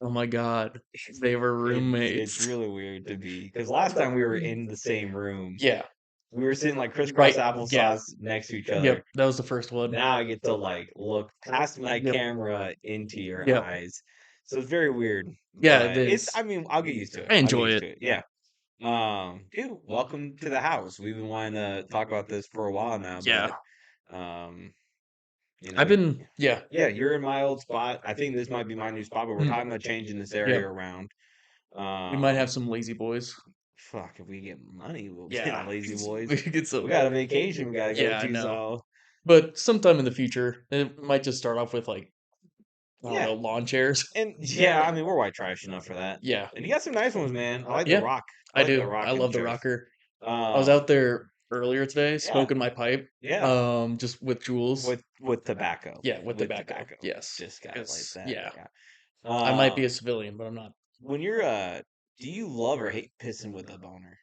Oh my god, they were It's roommates. really weird to be because last time we were in the same room, Yeah, we were sitting like crisscross right. Yeah. applesauce next to each other. Yep. That was the first one. Now I get to like look past my Yep. camera into your Yep. eyes. So it's very weird, Yeah, it but it's is. I mean, I'll get used to it. I I'll get enjoy used it. to it. Yeah. Dude, welcome to the house. We've been wanting to talk about this for a while now, Yeah. but um, you I've know, been yeah. yeah, you're in my old spot. I think this might be my new spot, but we're Mm, talking about changing this area yep. around. We might have Um, some lazy boys. fuck, if we get money, we'll be Yeah. the lazy We boys. could get We some. got a vacation we gotta go Yeah, I to, know. so But sometime in the future, it might just start off with like I don't yeah. know, lawn chairs. And yeah, I mean we're white trash enough for that. Yeah. And you got some nice ones, man. I like the Yeah. rock. I I like the do. I rocking love the chairs. rocker. I was Um, out there earlier today yeah, smoking my pipe, yeah. just with Jules. With tobacco. Yeah, with With tobacco. tobacco. Yes. Just gotta light Because that. yeah, Yeah. I might be a Um, civilian, but I'm not when you're do you love or hate pissing with a boner?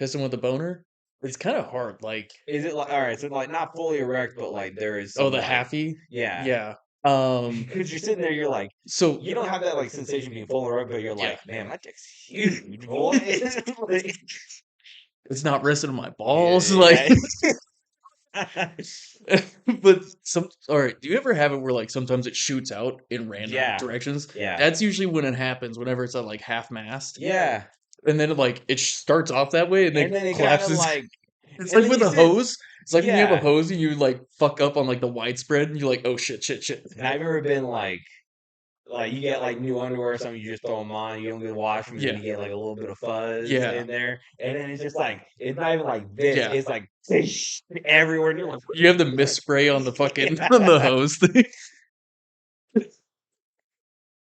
pissing with a boner. It's kind of hard. Like, Is it like all right? So like not fully erect, but like there is oh, some the like halfy. yeah. Yeah. Because you're sitting there, you're like So you don't have that like sensation being fully erect, but you're yeah, like, man, my dick's huge, boy. Like, it's not resting on my balls. Like, yeah, yeah. but some. All right. Do you ever have it where like sometimes it shoots out in random Yeah, directions? yeah, That's usually when it happens. Whenever it's at like half mast, yeah. and then like it starts off that way and then And then it kind of collapses. like, It's and like then with you a sit, hose. It's like when you have a yeah. hose and you like fuck up on like the widespread and you're like, oh shit, shit, shit. And I've ever been like you get like new underwear or something, you just throw them on, you don't get to wash them, and then Yeah, you get like a little bit of fuzz yeah, in there, and then it's just like it's not even like this, yeah. it's like everywhere. And you're like, You have the mist spray on the fucking on the yeah. hose thing.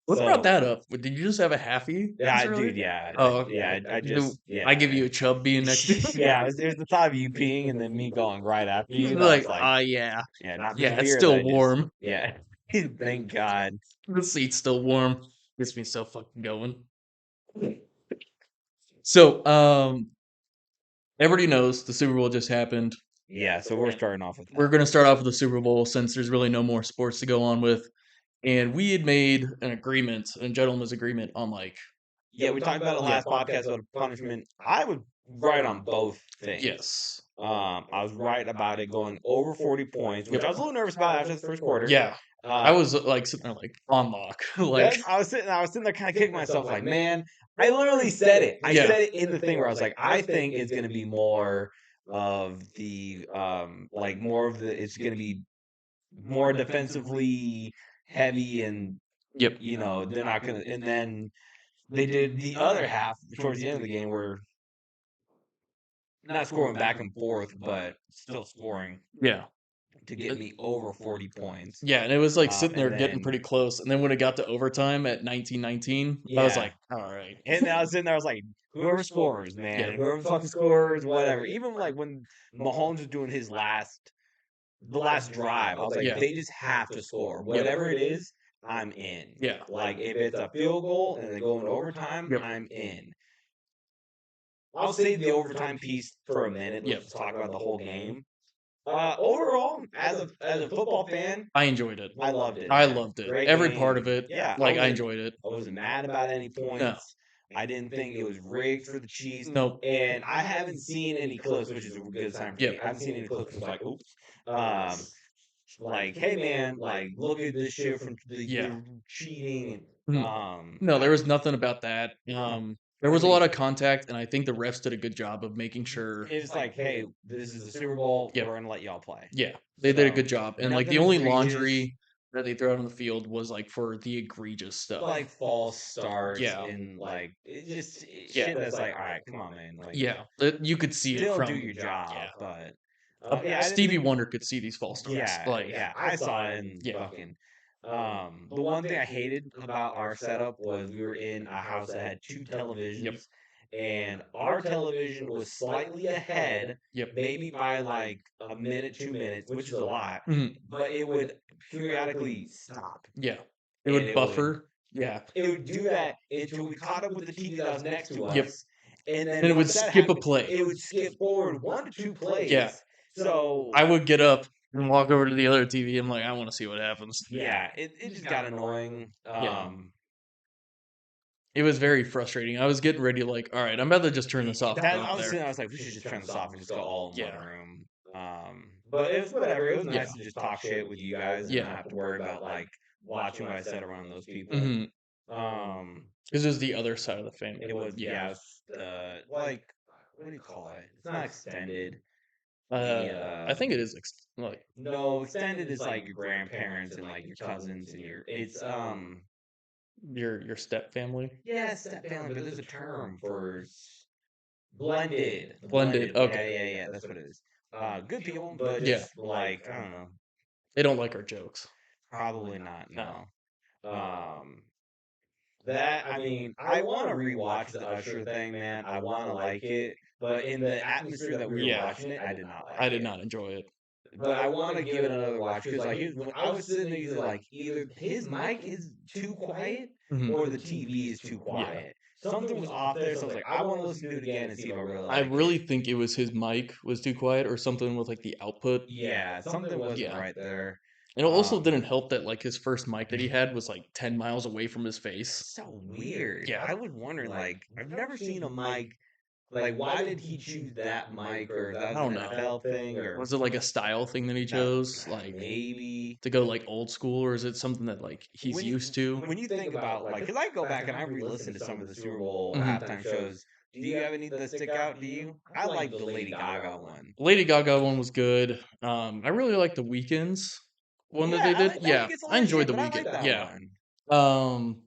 What brought So that up? Did you just have a halfie yeah, this dude, earlier? yeah, Oh, yeah. I do just I give yeah, you a chub being next to you? yeah. There's the thought of you peeing and then me going right after you. That was Like, like, ah, yeah, yeah, not for the yeah. It's beer that still I just, warm. yeah. Thank God. The seat's still warm. Gets me so fucking going. So, everybody knows the Super Bowl just happened. Yeah, so we're starting off with We're that. going to start off with the Super Bowl since there's really no more sports to go on with. And we had made an agreement, a gentleman's agreement on like, Yeah, we talked about it yeah, last podcast about punishment. I was right on both things. yes, I was right about it going over 40 points, which yep, I was a little nervous about after the first quarter. yeah. I Uh, was like sitting there like on lock, like, I was sitting there kind of kicking myself, like, man, I literally said it. I yeah, said it in the thing where I was like, I think it's going to be more of the, like more of the, it's going to be more defensively heavy and yep, they're not gonna. And then they did the other half towards the end of the game where not scoring back and forth, but still scoring yeah. to get me over 40 points. Yeah, and it was like sitting And there getting then pretty close. And then when it got to overtime at 19-19, I was yeah, like, all right. and then I was sitting there, I was like, whoever scores, Yeah. man, whoever fucking scores, whatever. Even like when Mahomes was doing the last drive, I was like, Yeah. they just have to score, Yep. whatever it is. I'm in. Yeah. Like if it's a field goal and they go into overtime, Yep. I'm in. I'll save the overtime piece for a minute. Let's Yep. just talk about the whole game. Overall, as a football fan, I enjoyed it. I loved it, I man. loved it. Great Every part game. of it. Yeah, Like I enjoyed it. I wasn't mad about any No. points. I didn't think it was rigged for the Chiefs, Nope. and I haven't seen any clips, which is a good sign for me. Yep. I haven't seen any clips was like, oops, um, like, hey man, like look at this shit from Yeah. they're cheating. Mhm. No, there was nothing about that. There I was a lot mean, of contact, and I think the refs did a good job of making sure. it's like, hey, this is the Super Bowl. Yep. We're gonna let y'all play. Yeah, they did a So good job. And like the nothing only egregious, laundry that they threw out on the field was like for the egregious stuff. like false starts Yeah. and like it just Yeah. shit that's like, all right, come on, man, like Yeah. You could see it still do from your job, yeah. but yeah, I didn't Stevie think, Wonder could see these false starts. yeah, Like yeah, I saw it in yeah. fucking. The one thing I hated about our setup was we were in a house that had two Yep. televisions, and our television was slightly ahead, Yep. maybe by like a minute, 2 minutes, which is a lot, Mhm. but it would periodically stop, Yeah. It and would buffer. Yeah. it would do that until we caught up with the TV that was next to Yep. us, and then And it would once that skip a happened, play. it would skip forward 1 to 2 Yeah. plays. So I would get up and walk over to the other TV. I'm like, I want to see what happens. yeah, it just got annoying. Yeah. It was very frustrating. I was getting ready to like, all right, I'm about to just turn this off and That go I up was there. sitting, I was like, we should just turn this off and just go all in one Yeah. room. But it was whatever. It was Yeah. nice to just talk shit with you guys and not Yeah. have to worry about like watching what I said around those people. Mhm. Um, This is the other side of the family, it but was yeah. yeah, it was, like what do you call it? It's not extended. I think it is like No, extended is like your grandparents and like your cousins and your it's your step family. yeah, step family, but there's a term for blended. Blended. Blended. Yeah, Okay. yeah, yeah. That's what it is. Good people, but Yeah. just like I don't know. They don't like our jokes. Probably not. No. No. Um. That I mean, I want to rewatch the Usher thing, man. I want to like it, but in the atmosphere that we were Yeah. watching it, I did not I like did it. not enjoy it. But I want to give it another watch because like when I was sitting there, either his mic is too quiet Mhm. or the TV is too Yeah. quiet. Something was off there, so I was like, I want to listen to it again and see if I really I like really it. think it was his mic was too quiet or something with like the output. Yeah, something wasn't Yeah. right there. And it also didn't help that like his first mic that he had was like 10 miles away from his face. So weird. Yeah. I was wondering, like, I've never seen a mic. Like, why did he choose that mic, or if that I was an don't know. NFL thing, or Was it like a style thing that he that chose? Like maybe to go like old school, or is it something that like he's used to? when you think about like, because I go back and I re-listen to some of the Super Bowl Mhm. halftime shows. Do you have any that stick out to you? I like the Lady Gaga one. Lady Gaga one was good. I really like the Weekends one that Yeah, they did. that one Yeah, gets a I lot of enjoyed shit, the but I Weekend. like that Yeah. one. Um,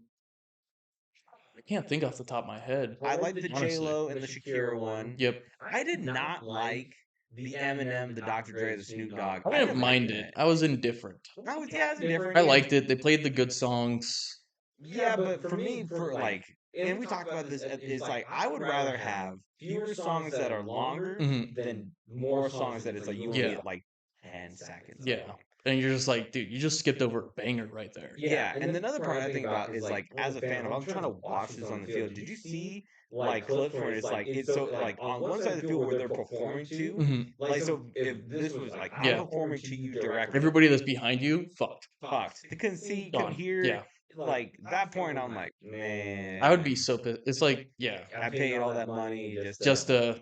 I can't think off the top of my head. I like the J Honestly. Lo and the Shakira one. Yep. I did not like the Eminem, the Dr. Dre, the Snoop Dogg. I I didn't never mind liked it. it. I was indifferent. I was indifferent. I liked it. They played the good songs. Yeah, but for me, for like, and we talked about this, it's like I would rather have fewer songs that are longer Mhm. than more songs that it's like you only Yeah. get like 10 seconds of Yeah. them. And you're just like, dude, you just skipped over a banger right there. Yeah, and another part I think about is like as a fan, if I'm trying to watch this on the field, did you see like clips where it's like it's so like on one side of the field where they're performing to, Mhm. like so if this was like I'm Yeah. performing to you directly, Everybody that's behind you, fucked. fucked. They couldn't see, couldn't Gone. hear. Yeah. Like that point, I'm like, I would man, be so pissed. It's like, yeah, I paid all that money just just to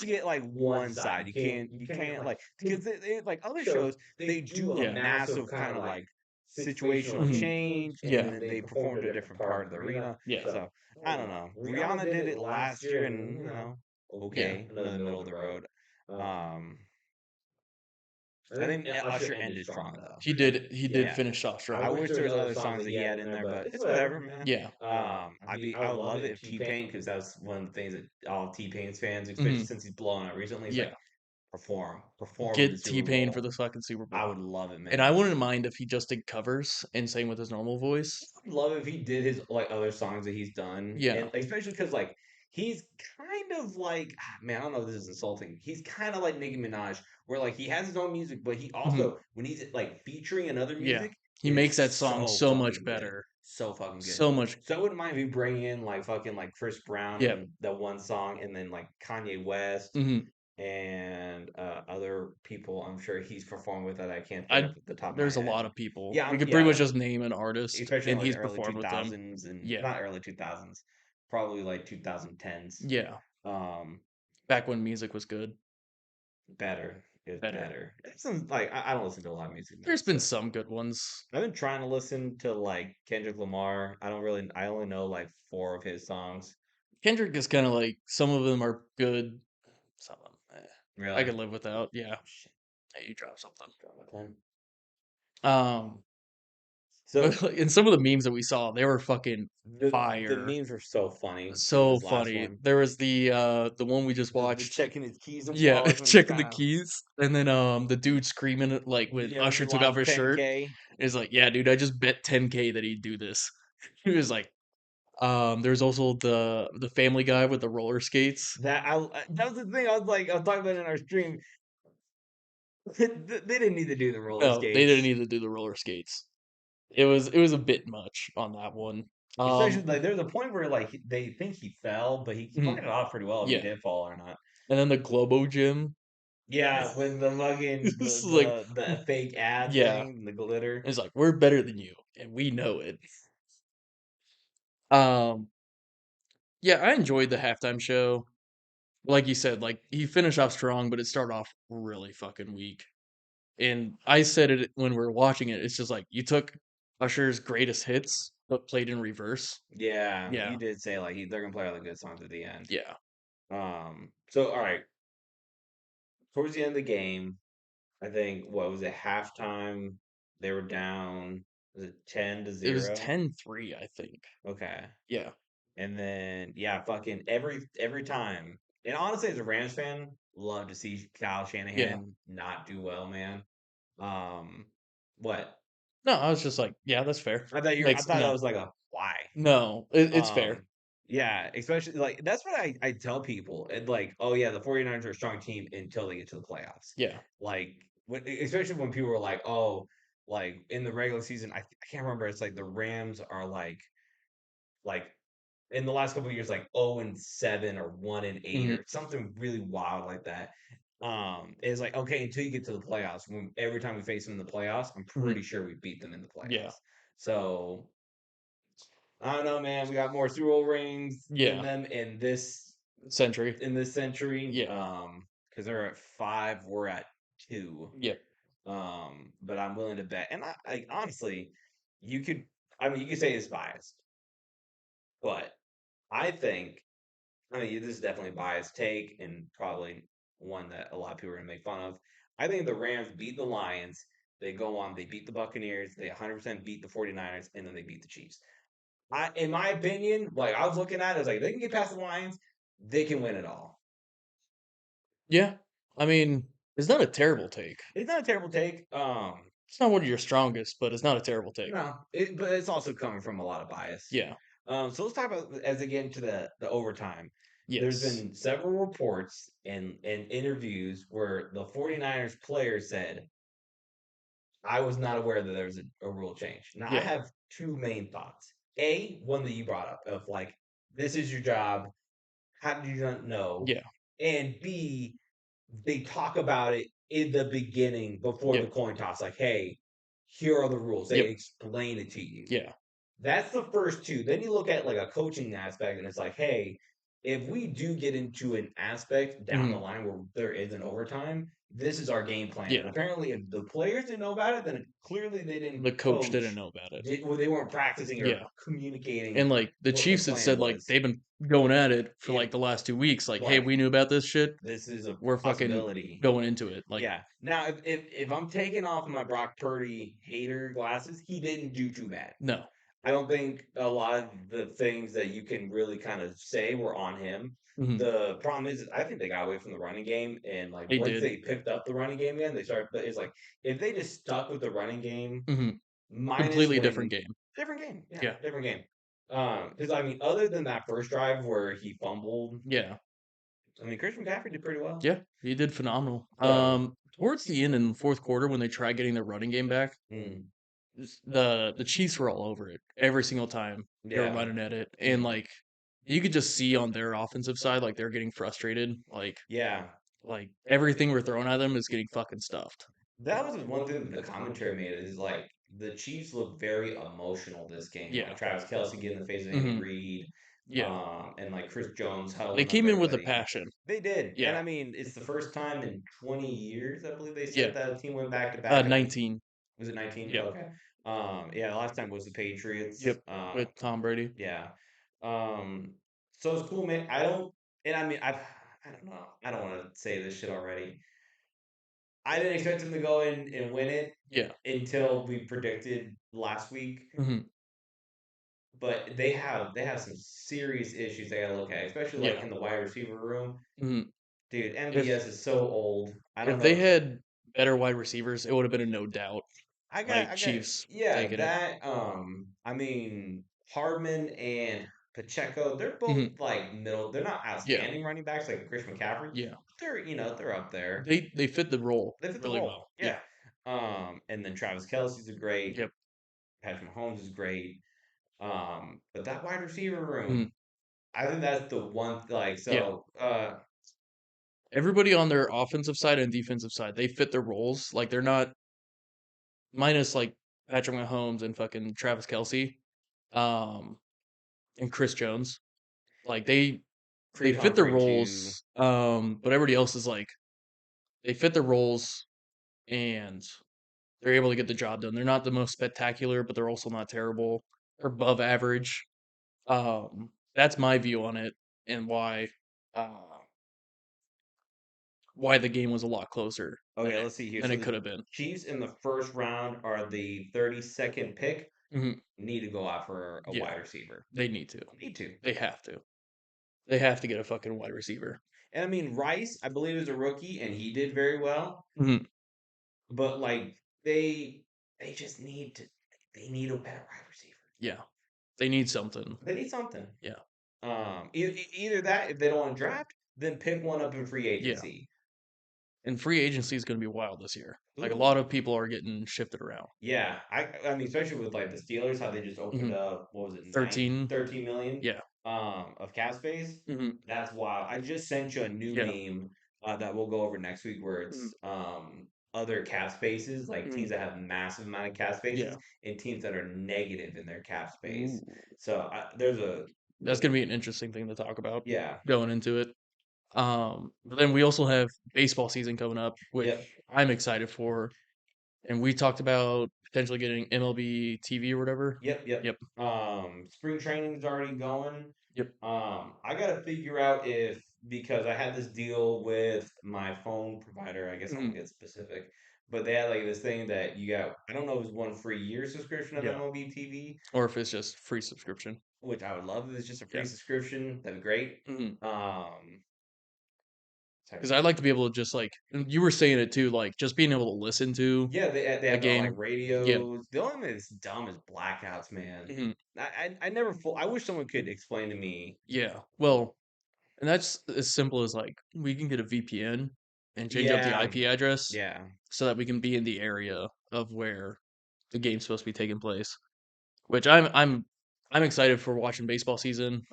get like one side. You can't like because like other shows they do a yeah. massive kind of like situational Mhm. change and Yeah. then they perform to a different part of the arena. Yeah. So I don't know. Rihanna did it last year and Yeah. okay, another middle of the road. Um, I think Usher ended strong though. He did Yeah. finish off I strong. wish there was other songs that he had in there, but it's whatever, man. Yeah. I would love it if T Pain, because that's one of the things that all T Pain's fans, especially Mhm. since he's blown out recently, is like Yeah. perform in the Get Super T-Pain Bowl. for the fucking Super I Bowl. would love it, And I man. wouldn't mind if he just did covers and sang with his normal voice. I'd love if he did his like other songs that he's done, Yeah. and especially because like he's kind of like man, I don't know if this is insulting. He's kind of like Nicki Minaj, where like he has his own music, but he Mhm. also when he's like featuring another Yeah. music, He it's makes that song so so much fucking good, better. so fucking good. So much. So I wouldn't mind if you bring in like fucking like Chris Brown Yeah. and that one song, and then like Kanye West Mhm. and other people. I'm sure he's performed with that I can't think I of at the top of my There's a head. lot of people. Yeah, We could pretty yeah, much just name an artist especially in and like he's the early performed with them. 2000s and Yeah. not early 2000s, probably like 2010s. Yeah. Um, Back when music was good. better is Better. better. It's like I don't listen to a lot of music now. There's been So. some good ones. I've been trying to listen to like Kendrick Lamar. I only know like four of his songs. Kendrick is kind of like some of them are good. Some of them, I Really? could live without. Yeah. Oh, shit. Hey, you drop something. Drop a pen. Um, So but and some of the memes that we saw, they were fucking the fire. memes were so funny in So this last funny. one. There was the one we just The watched. checking his keys and Yeah, wallets when he's checking the trying to keys, and then the dude screaming at, like when he Usher only took off lost his shirt 10K. is like, yeah, dude, I just bet 10K that he'd do this. He was like, there's also the Family Guy with the roller skates. That was the thing. I was talking about it in our stream. They didn't need to do the roller No, they didn't skates. need to do the roller skates. It was a bit much on that one. Especially like there's a point where like they think he fell, but he Mhm, played it off pretty well if he yeah, did fall or not. and then the Globo Gym. Yeah, when the fucking This is like, the fake ad yeah, thing, the glitter. it's like we're better than you, and we know it. Yeah, I enjoyed the halftime show. Like you said, like he finished off strong, but it started off really fucking weak. And I said it when we were watching it. It's just like you took Usher's greatest hits, but played in reverse. Yeah, Yeah, you did say like they're gonna play all the good songs at the end. yeah. So all right, towards the end of the game, I think what was it, halftime? They were down, was it 10 to It was 0? 10-3, I think. Okay. Yeah. And then yeah, fucking every time. And honestly, as a Rams fan, love to see Kyle Yeah. Shanahan not do well, man. Um, what? No, I was just like, yeah, that's fair. I Makes thought that no, was like a why. no, it's fair. Yeah, especially like that's what I tell people. And like, oh yeah, the 49ers are a strong team until they get to the playoffs. Yeah. Like especially when people are like, oh, like in the regular season, I can't remember. It's like the Rams are like in the last couple of years, like 0-7 or 1-8 Hmm. or something really wild like that. Is like okay until you get to the playoffs. When every time we face them in the playoffs, I'm Hmm. pretty sure we beat them in the Yeah. playoffs. So I don't know, man. We got more Super Bowl rings than Yeah. them Century. in this century. Yeah. Because they're at 5, we're at 2. Yeah. But I'm willing to bet, and I honestly, you could, I mean, you could say it's biased, but I think, I mean, this is definitely a biased take, and probably one that a lot of people are gonna make fun of. I think the Rams beat the Lions. They go on, they beat the Buccaneers, they 100% beat the 49ers, and then they beat the Chiefs. In my opinion, like I was looking at it, I was like, they can get past the Lions, they can win it all. Yeah. I mean, it's not a terrible take. It's not a terrible take. It's not one of your strongest, but it's not a terrible take. No, but it's also coming from a lot of bias. Yeah. So let's talk about as they get into the overtime. There's Yes. been several reports and interviews where the 49ers player said, I was not aware that there was a rule change. Now I Yeah. have two main thoughts. A, one that you brought up of like, this is your job. How did you not know? Yeah. And B, they talk about it in the beginning before the Yep. coin toss, like, hey, here are the rules. They Yep. explain it to you. Yeah. That's the first two. Then you look at like a coaching aspect, and it's like, hey, if we do get into an aspect down the Hmm. line where there is an overtime, this is our game plan. And Yeah. apparently, if the players didn't know about it, then clearly they didn't The coach didn't coach, know about it. well, they weren't practicing or Yeah. communicating And like the what the Chiefs had plan said, like was. they've been going at it for If like the last 2 weeks. Like, hey, like we knew about this shit. this is a We're fucking possibility. going into it. Like, Yeah. Now, if I'm taking off my Brock Purdy hater glasses, he didn't do too bad. no. I don't think a lot of the things that you can really kind of say were on him. Hmm. The problem is, I think they got away from the running game, and like They once did. they picked up the running game again, they started. But it's like if they just stuck with the running game, Hmm. minus Completely when different game. different game, yeah, Yeah. different game. Because I mean, other than that first drive where he fumbled, Yeah. I mean, Christian McCaffrey did pretty well. Yeah. He did phenomenal. So, Towards the end in the fourth quarter when they tried getting their running game back, mm, the Chiefs were all over it every single time they were yeah, running at it, and mm, like you could just see on their offensive side, like they're getting frustrated. yeah. Like everything we're throwing at them is getting fucking stuffed. That was one thing that the commentary made is like the Chiefs look very emotional this game. Yeah. Like Travis Kelsey getting the face of Andy Hmm. Reid, Yeah. and like Chris Jones They huddling up came in with a everybody. passion. They did, and Yeah. I mean it's the first time in 20 years I believe they Yeah. said that a team went back to back. I think 19. was it 19? Yep. Okay. Yeah, the last time was the Patriots. Yep. With Tom Brady. Yeah. Um, so it's cool, man. I don't, and I mean I don't know. I don't want to say this shit already. I didn't expect them to go in and win it Yeah. until we predicted last week. Hmm. But they have some serious issues they gotta look at, especially like Yeah. in the wide receiver room. Hmm. Dude, If MVS is so old. I don't if they know. had better wide receivers, it would have been a no doubt. I Like got Chiefs yeah, taking it. that I mean Hardman and Pacheco, they're both Hmm. like middle. They're not Yeah. outstanding running backs like Chris McCaffrey. Yeah. They're they're up there. They fit the role They fit the really role. well. Yeah. Yeah. And then Travis Kelsey's a great. Yep. Patrick Mahomes is great. But that wide receiver room, Mhm. I think that's the one like Yeah. so Everybody on their offensive side and defensive side, they fit their roles. Like they're not minus like Patrick Mahomes and fucking Travis Kelsey, um, and Chris Jones. Like they Creed fit the Humphrey too. roles, but everybody else is like they fit the roles and they're able to get the job done. They're not the most spectacular, but they're also not terrible. They're above average. That's my view on it and uh why the game was a lot closer Okay, let's see here. than So it the could have been. Chiefs in the first round are the 32nd pick. Mhm. Need to go out for a Yeah, wide receiver. they need to. Need to. They have to. They have to get a fucking wide receiver. And I mean, Rice, I believe, is a rookie, and he did very well. Mhm. But like they just need to they need a better wide receiver. Yeah, they need something. They need something. Yeah, Either that, if they don't want to draft, then pick one up in free yeah. agency. And free agency is going to be wild this year. Like a Ooh, lot of people are getting shifted around. yeah. I mean, especially with like the Steelers, how they just opened Mhm. up what was it, 13. 13 million Yeah. of cap space. Mhm. That's wild. I just sent you a new Yeah. meme that we'll go over next week where Mhm. it's other cap spaces, like teams Mhm. that have massive amount of cap spaces Yeah. and teams that are negative in their cap space. Ooh. So there's a That's going to be an interesting thing to talk about yeah. going into it. But then we also have baseball season coming up, which Yep. I'm excited for. And we talked about potentially getting MLB TV or whatever. Yep, yep. Yep. Spring training's already going. Yep. I gotta figure out if because I had this deal with my phone provider. I guess I won't Mhm. get specific, but they had like this thing that you got. I don't know if it's 1 free year subscription of Yeah. MLB TV, Or if it's just free subscription. which I would love if it's just a free Yeah. subscription. That'd be great. Mhm. Sorry. 'Cause I'd like to be able to just, like and you were saying it too, like, just being able to listen to Yeah, they a have it on like game. Yeah. radios. The only thing that's dumb is blackouts, man. Mhm. I never full. I wish someone could explain to me. Yeah. Well, and that's as simple as, like, we can get a VPN and change up the Yeah, IP address yeah. so that we can be in the area of where the game's supposed to be taking place, which I'm excited for watching baseball season.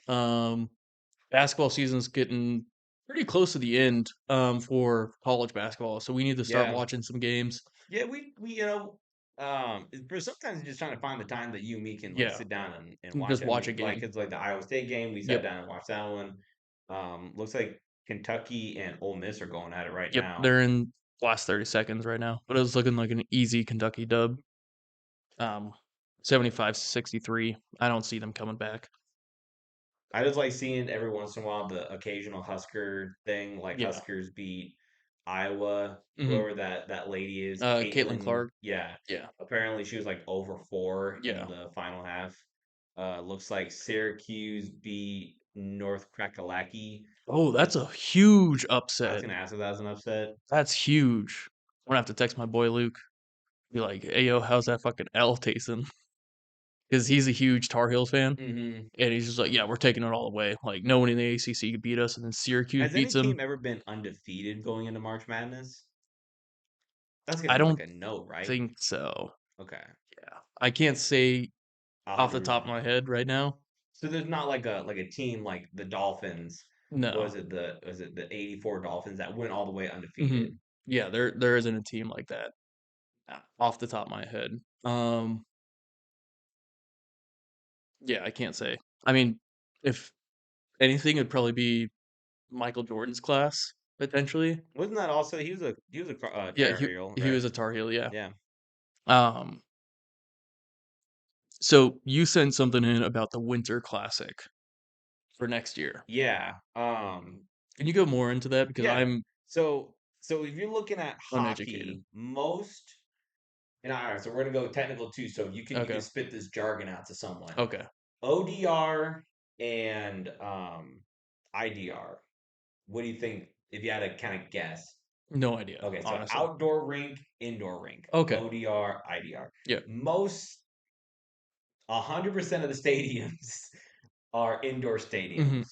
Basketball season's getting pretty close to the end, for college basketball, so we need to start Yeah. watching some games. Yeah, we but sometimes just trying to find the time that you and me can like Yeah. sit down and watch Just it. I watch a mean, like game. it's like the Iowa State game, we sat Yep. down and watched that one. Looks like Kentucky and Ole Miss are going at it right Yep, now. they're in last 30 seconds right now, but it was looking like an easy Kentucky dub. Um, 75-63. I don't see them coming back. I just like seeing every once in a while the occasional Husker thing, like Yeah. Huskers beat Iowa, Mhm. whoever that lady is, Caitlin Caitlin. Clark. Yeah, Yeah. apparently she was like over 4 in Yeah. the final half. Looks like Syracuse beat North Kakalaki. Oh, that's Which a huge I was upset. gonna ask if that was an upset. That's huge. I'm gonna have to text my boy Luke. Be like, "Hey yo, how's that fucking L tasting?" Because he's a huge Tar Heels fan, Hmm. and he's just like, "Yeah, we're taking it all away. Like, no one in the ACC could beat us." And then Syracuse Has any beats them. team ever been undefeated going into March Madness? That's gonna I be like don't a no, right? think so. Okay, Yeah, I can't say I'll have off to. the top of my head right now. So there's not like a team like the Dolphins. No. Was it the '84 Dolphins that went all the way Hmm. undefeated? Yeah, there isn't a team like that off the top of my head. Um, yeah, I can't say. I mean, if anything, it'd probably be Michael Jordan's class potentially. Wasn't that also he was a Yeah, Tar Heel, he right? was a Tar Heel. Yeah. Yeah. Um, so you sent something in about the Winter Classic for next year. Yeah. Can you go more into that because Yeah. I'm So if you're looking at uneducated? hockey, most and all right, so we're gonna go technical too. So you can Okay. spit this jargon out to someone. Okay. ODR and IDR. What do you think if you had to kind of guess? No idea, Okay, so honestly. outdoor rink, indoor rink, Okay. ODR, IDR. Yeah. Most 100% of the stadiums are indoor Hmm. stadiums.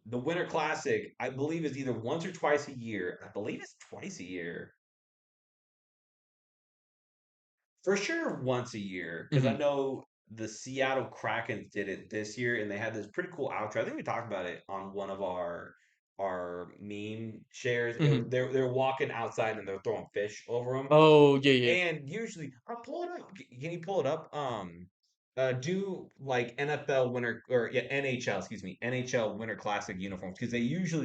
The Winter Classic, I believe, is either once or twice a year. I believe it's twice a year. For sure, once a year, because I Hmm. know the Seattle Kraken did it this year, and they had this pretty cool outro. I think we talked about it on one of our meme shares. Hmm. They're walking outside and they're throwing fish over them. Oh yeah, yeah. And usually, I'll pull it up. Can you pull it up? do like NFL winter or yeah NHL, excuse me, NHL Winter Classic uniforms because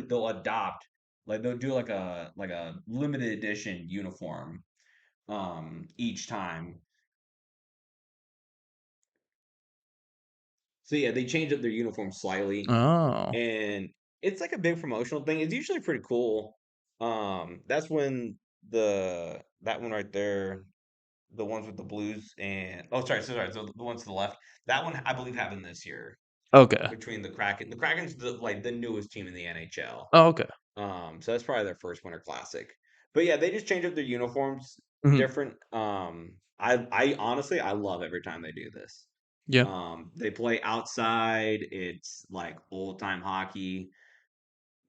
they'll adopt like they'll do like a limited edition uniform each time. So yeah, they change up their uniform slightly, Oh, and it's like a big promotional thing. It's usually pretty cool. That's when that one right there, the ones with the blues and oh sorry, so the ones to the left. That one I believe happened this year okay. between the Kraken. The Kraken's like the newest team in the NHL. Oh, okay. So that's probably their first Winter Classic. But yeah, they just change up their uniforms Hmm. different. I honestly I love every time they do this. Yeah. They play outside. It's like old time hockey.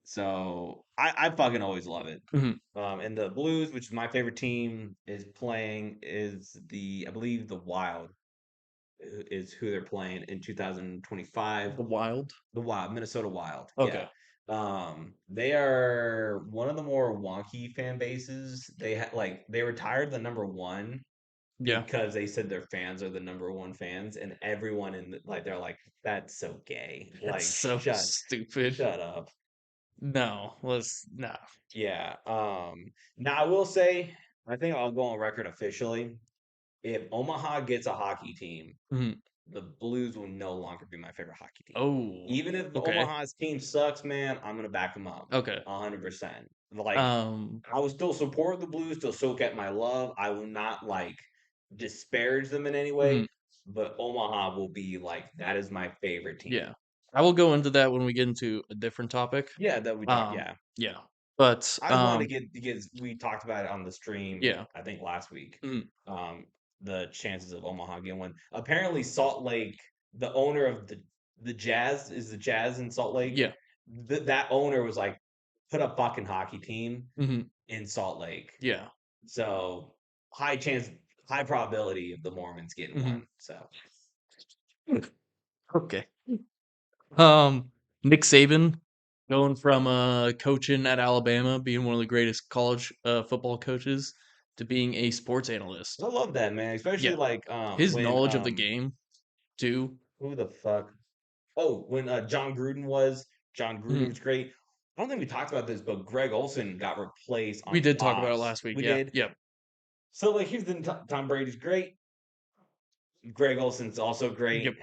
So I fucking always love it. Hmm. And the Blues, which is my favorite team, is I believe the Wild is who they're playing in 2025. The Wild. The Wild, Minnesota Wild. Yeah. Okay. They are one of the more wonky fan bases. They retired the number one Yeah. because they said their fans are the number one fans, and everyone they're like, that's so gay. That's Like, so stupid. shut up. No, let's no. Yeah. Now I will say, I think I'll go on record officially. If Omaha gets a hockey team, Mhm. the Blues will no longer be my favorite hockey team. Oh, Even if the okay. Omaha's team sucks, man, I'm gonna back them up Okay. 100%. Like Um, I will still support the Blues, still get my love. I will not like disparage them in any mhm, way, but Omaha will be like that is my favorite yeah. team. I will go into that when we get into a different topic. Yeah, that we talk. Um, Yeah, yeah. But I just wanted to get because we talked about it on the stream. yeah. I think last week. Mhm. Um, the chances of Omaha getting one. Apparently, Salt Lake, the owner of the Jazz is the Jazz in Salt Lake. Yeah. That owner was like, put a fucking hockey team Mhm. in Salt Lake. Yeah. So high chance, high probability of the Mormons getting Mhm. one. So Okay. Um, Nick Saban going from coaching at Alabama, being one of the greatest college football coaches, to being a sports analyst. I love that man, especially Yeah. like His when knowledge of the game too. who the fuck? Oh, when John Gruden Mhm. was great. I don't think we talked about this, but Greg Olson got replaced We on did talk about it Fox. last week. We Yeah. did. Yep. So like here's the Tom Brady's great. Greg Olson's also Yep. great.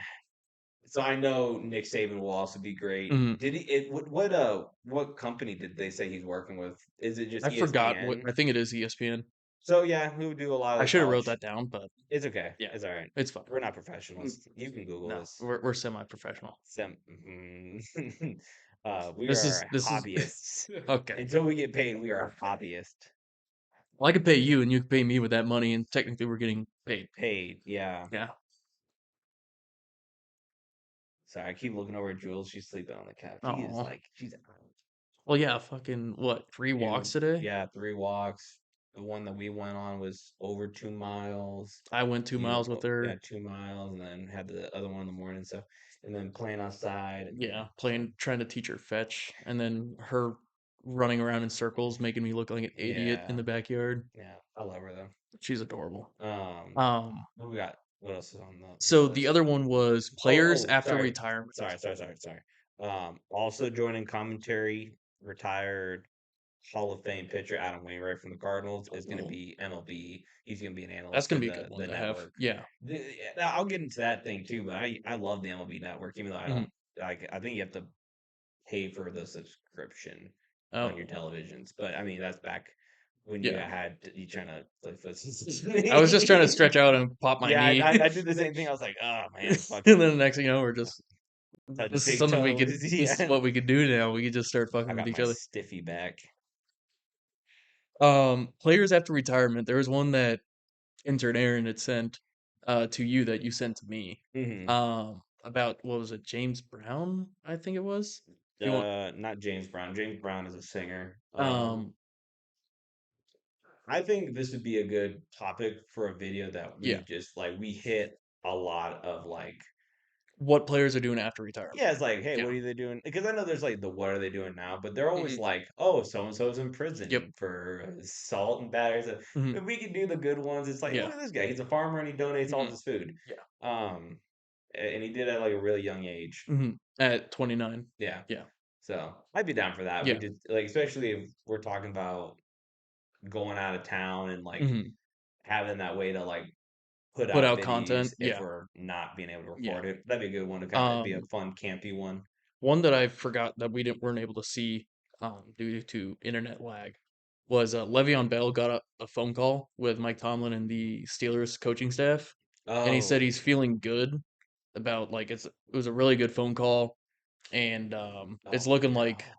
So I know Nick Saban will also be great. Mhm. Did he? What company did they say he's working with? Is it just I forgot what ESPN? I think it is ESPN. So yeah, we would do a lot I of the should have wrote college. that down, but It's okay. yeah, It's all right. it's fine. We're not Mm, professionals. You can Google no, this. we're semi-professional. We This are is this is hobbyists. okay. Until we get paid, we are hobbyists. Well, I could pay you, and you could pay me with that money, and technically we're getting paid. Paid, yeah. Yeah. Sorry, I keep looking over at Jules. She's sleeping on the couch. Oh. She's Well, yeah. Fucking what? 3 walks dude. today. Yeah, 3 walks. The one that we went on was over 2 miles. I went 2 miles with Yeah, her. 2 miles, and then had the other one in the morning. So, and then playing outside, and Yeah, so playing, trying to teach her fetch, and then her running around in circles, making me look like an idiot in yeah, the backyard. yeah. I love her She's adorable. though. Um. What we got? What else is on the So the list? other one was Oh, players oh, after sorry, retirement. sorry. Also joining commentary, retired Hall of Fame pitcher Adam Wainwright from the Cardinals is going to Cool. be MLB. He's going to be an That's analyst for gonna be a good one the to have. network. Yeah. Now, I'll get into that thing too, but I love the MLB network, even though I Mhm. don't like. I think you have to pay for the subscription on your Oh, televisions. But I mean, that's back when yeah. you trying to play I was just trying to footsie. stretch out and pop my Yeah, knee, I did the same thing. I was like, oh man, and then the fucking next thing you know, we're just touch this is big something we could. toes. This is Yeah, what we could do now. We could just start I fucking with got each my other. stiffy back. Players after retirement. There was one that intern Aaron had sent to you that you sent to me. Hmm. About what was it, James Brown? I think it was. If you want, Not James Brown. James Brown is a singer. um, I think this would be a good topic for a video that yeah, we hit a lot of like, what players are doing after yeah, retirement? it's like, hey, Yeah. what are they doing? Because I know there's like the what are they doing now, but they're always Hmm. like, oh, so and so's in Yep. prison for assault and battery. So Hmm. if we can do the good ones, it's like, look Yeah. at this guy. He's a farmer and he donates all Hmm. of his food. Yeah. Um, and he did it at like a really young age. At 29. Yeah, Yeah. so I'd be down for that. We Yeah. did like, especially if we're talking about going out of town and like Mhm. having that way to like put Put out out videos content. if Yeah. we're not being able to Yeah. record it. That'd be a good one to kind of be a Um, fun campy one. one that I forgot that weren't able to see due to internet lag was Le'Veon Bell got a phone call with Mike Tomlin and the Steelers coaching staff, and he said Oh, he's feeling good about like it was a really good phone call, and it's oh looking like no.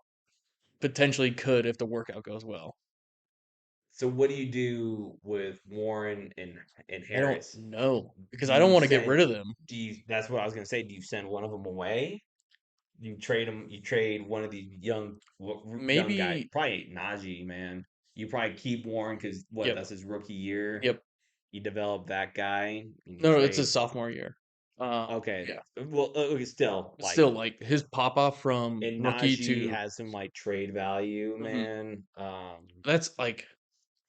potentially could if the workout goes well. So what do you do with Warren and I don't Harris? know Do because I don't you want to get send? rid of them. Do you? That's what I was gonna say. Do you send one of them away? You trade them. You trade one of these young guy. Maybe. Probably Najee, man. You probably keep Warren because what? Yep. That's his rookie year. Yep. You develop that guy and you No, no, it's trade. his sophomore year. Okay. Yeah. Well, okay, still But like, still, like his pop off from and rookie Najee to has some like trade value, Mhm. man. That's like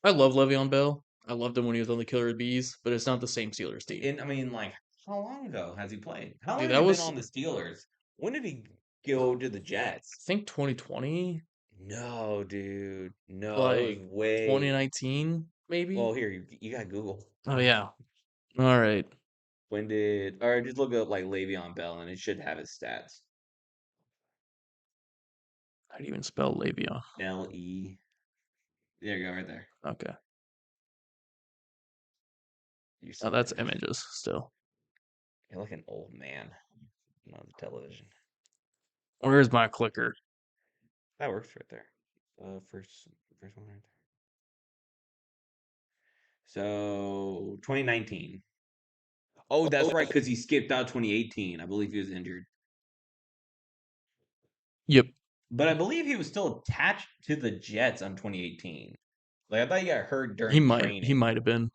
I love Le'Veon Bell. I loved him when he was on the Killer Bees, but it's not the same Steelers team. And I mean, like, how long ago has he played? How long Dude, has he that been was on the Steelers? When did he go to the I Jets? think 2020, No, dude. No, it was like way. 2019, maybe. Well, here you got Google. Oh yeah. All right. When did, or just look up like Le'Veon Bell, and it should have his stats. How do you even spell Le'Veon? LE. There you go, right there. Okay. You Oh, see that's there. images still. You're like an old man on the television. Where's my clicker? That works right there. First one right there. So 2019. Oh, that's right, because he skipped out 2018. I believe he was injured. Yep. But I believe he was still attached to the Jets on 2018. Like I thought he got hurt He during might he training. might have been.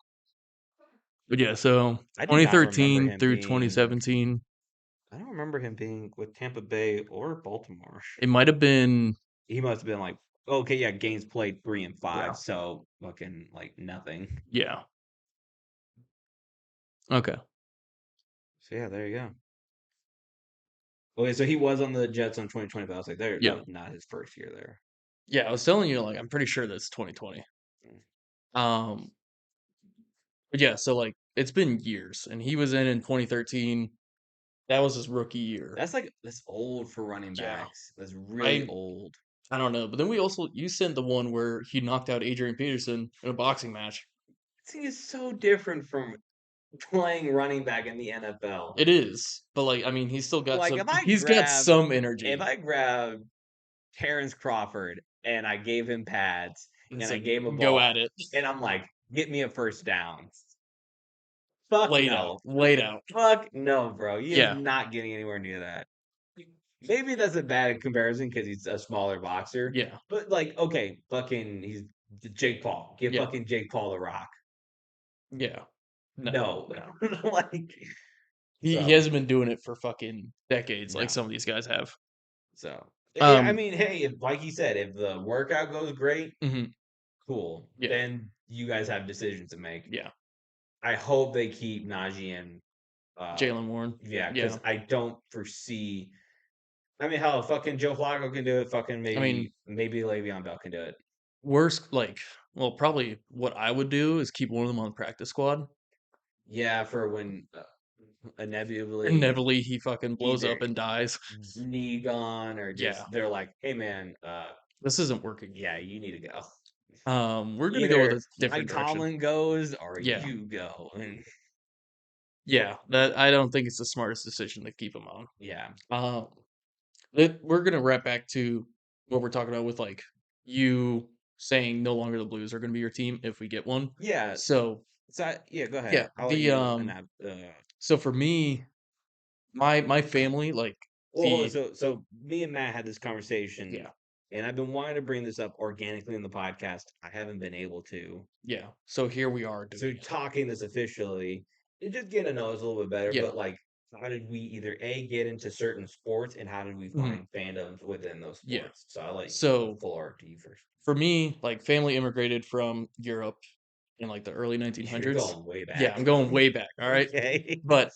But yeah, so I do not remember 2013 him through being 2017, I don't remember him being with Tampa Bay or Baltimore. it might have been He must have been like, okay, yeah, games played 3 and 5, yeah. so fucking like nothing. Yeah. Okay. So yeah, there you go. Okay, so he was on the Jets on 2020, but I was like, there, that Yeah. was not his first year there. Yeah, I was telling you like I'm pretty sure that's 2020. Mm. Um but yeah, so like it's been years and he was in 2013. That was his rookie year. That's old for running Yeah. backs. That's really I old. I don't know, but then we also you sent the one where he knocked out Adrian Peterson in a boxing match. See, it's so different from playing running back in the NFL. It is, but like I mean, Like he's got some if energy. I grabbed Terrence Crawford and I gave him pads And and I said, gave him a "Go ball at it." and I'm like, get me a first down. Fuck Laid out. no. Laid out. Fuck no, bro. He is Yeah. not getting anywhere near that. Maybe that's a bad comparison because he's a smaller boxer. Yeah. But like, okay, fucking he's Jake Paul. Give Yeah. fucking Jake Paul the rock. Yeah. No. No. No. Like He so hasn't been doing it for fucking decades like no. some of these guys have. So I Um mean, hey, if like he said, if the workout goes great, mhm, cool. yeah. Then you guys have decisions to make. Yeah. I hope they keep Najee and Jalen Warren. yeah, Yeah. because I don't foresee. I mean, hell, fucking Joe Flacco can do it. Fucking I mean, maybe Le'Veon Bell can do it. worst like well, probably what I would do is keep one of them on the practice squad. Yeah, for when inevitably Inevitably he fucking blows either up and dies. knee gone or Yeah. just they're like, hey man, This isn't working. yeah, you need to go. We're gonna go with Either a Mike different direction. Tomlin goes or Yeah. you go. And Yeah. That I don't think it's the smartest decision to keep him on. yeah, Um we're gonna wrap back to what we're talking about with like you saying no longer the Blues are gonna be your team if we get one. yeah. So So yeah, go ahead. yeah, I'll let you and that. so for me, my family, like Well, hold on. the So me and Matt had this conversation, yeah, and I've been wanting to bring this up organically in the podcast. I haven't been able to. yeah. So here we are So doing it. talking this officially, it just getting to know us a little bit better. Yeah. But like, how did we either A, get into certain sports, and how did we Mhm. find fandoms within those Yeah. sports? So I'll let the So floor to you first. for me, like family immigrated from Europe in like the early You're 1900s. going way Yeah, back. I'm going way back, all right? Okay. But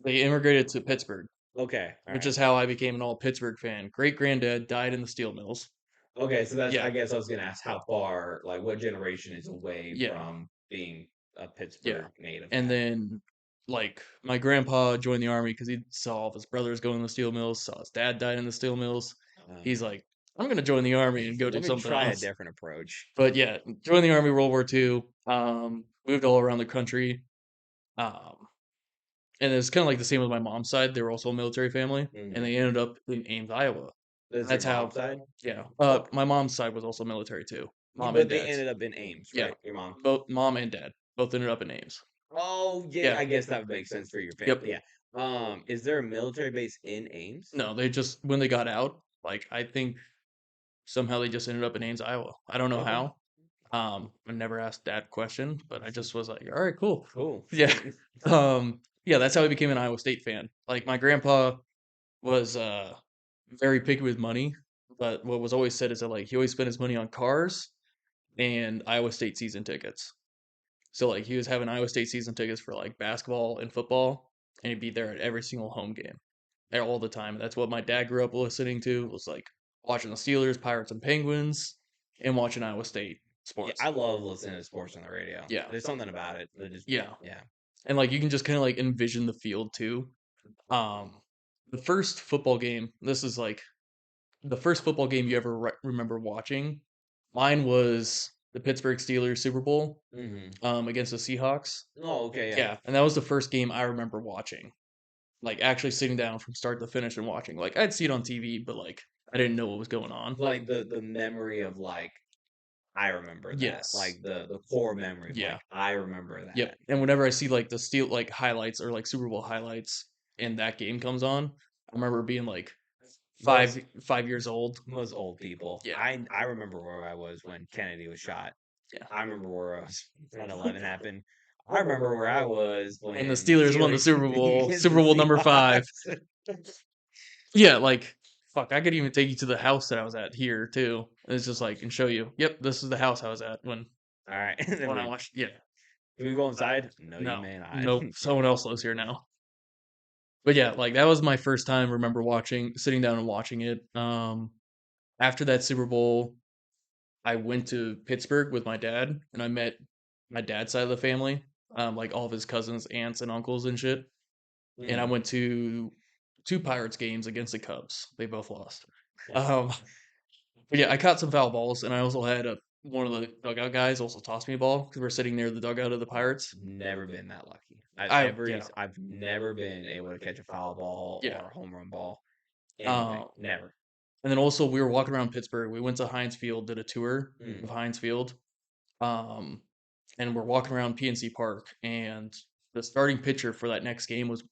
They immigrated to Pittsburgh, Okay, all which right. is how I became an all Pittsburgh fan. Great granddad died in the steel mills. Okay, so that's I Yeah, guess I was gonna ask how far, like what generation is away yeah, from being a yeah. Pittsburgh native And guy. then, like, my grandpa joined the army because he saw all of his brothers go in the steel mills, saw his dad died in the steel mills. He's like, I'm gonna join the army and go do Let me something try a else. different approach. But yeah, joined the army World War II. Moved all around the country. Um, and it's kind of like the same with my mom's side. They were also a military family, and Hmm. they ended up in Ames, Iowa. This And is your that's mom's how, side? yeah. Okay. My mom's side was also military too. Mom and But they dad's. ended up in Ames, Yeah, right? Your mom. both mom and dad both ended up in Ames. Oh, yeah, Yeah. I guess that would make sense for your Yep. family. Yeah. Is there a military base in Ames? No, they just when they got out, like I think somehow they just ended up in Ames, Iowa. I don't know Okay. how. I never asked that question, but I just was like, all right, cool. Cool. Yeah. Yeah, that's how I became an Iowa State fan. Like my grandpa was very picky with money, but what was always said is that like he always spent his money on cars and Iowa State season tickets. So like he was having Iowa State season tickets for like basketball and football, and he'd be there at every single home game, all the time. That's what my dad grew up listening to was like watching the Steelers, Pirates, and Penguins, and watching Iowa State Yeah, sports. I love listening to sports on the radio. Yeah, There's something about it that just yeah, yeah. and like you can just kind of like envision the field too. Um, the first football game. This is like the first football game you ever remember watching. Mine was the Pittsburgh Steelers Super Bowl Hmm. against the Seahawks. Oh, okay, yeah. Yeah, and that was the first game I remember watching. Like actually sitting down from start to finish and watching. Like I'd see it on TV, but like I didn't know what was going on. Like the memory of like I remember that. Yes. Like the core memory of Yeah. like I remember Yep. that. And whenever I see like the steel like highlights or like Super Bowl highlights and that game comes on, I remember being like Most 5 years old. most old people. Yeah. I remember where I was when Kennedy was shot. Yeah. I remember where I was when 11 happened. I remember where I was And the when the Steelers won the Steelers Super Bowl, against Super the Bowl number 5. Seahawks. Yeah, like fuck, I could even take you to the house that I was at here too. It's just like and show you. Yep, this is the house I was at All right. when I watched. Yeah, Can we go inside? No, you no, may not. nope. Someone else lives here now. But yeah, like that was my first time. Remember sitting down and watching it. After that Super Bowl, I went to Pittsburgh with my dad, and I met my dad's side of the family, like all of his cousins, aunts, and uncles and shit. And I Mm. went to 2 Pirates games against the Cubs. They both lost. Um, but yeah, I caught some foul balls, and I also had one of the dugout guys also toss me a ball because we're sitting near the dugout of the Pirates. Never been that lucky. Yeah, I've never been able to catch a foul ball yeah. or a home run ball. Anything. Um, Never. and then also we were walking around Pittsburgh. We went to Heinz Field, did a tour Mm. of Heinz Field. Um, and we're walking around PNC Park, and the starting pitcher for that next game was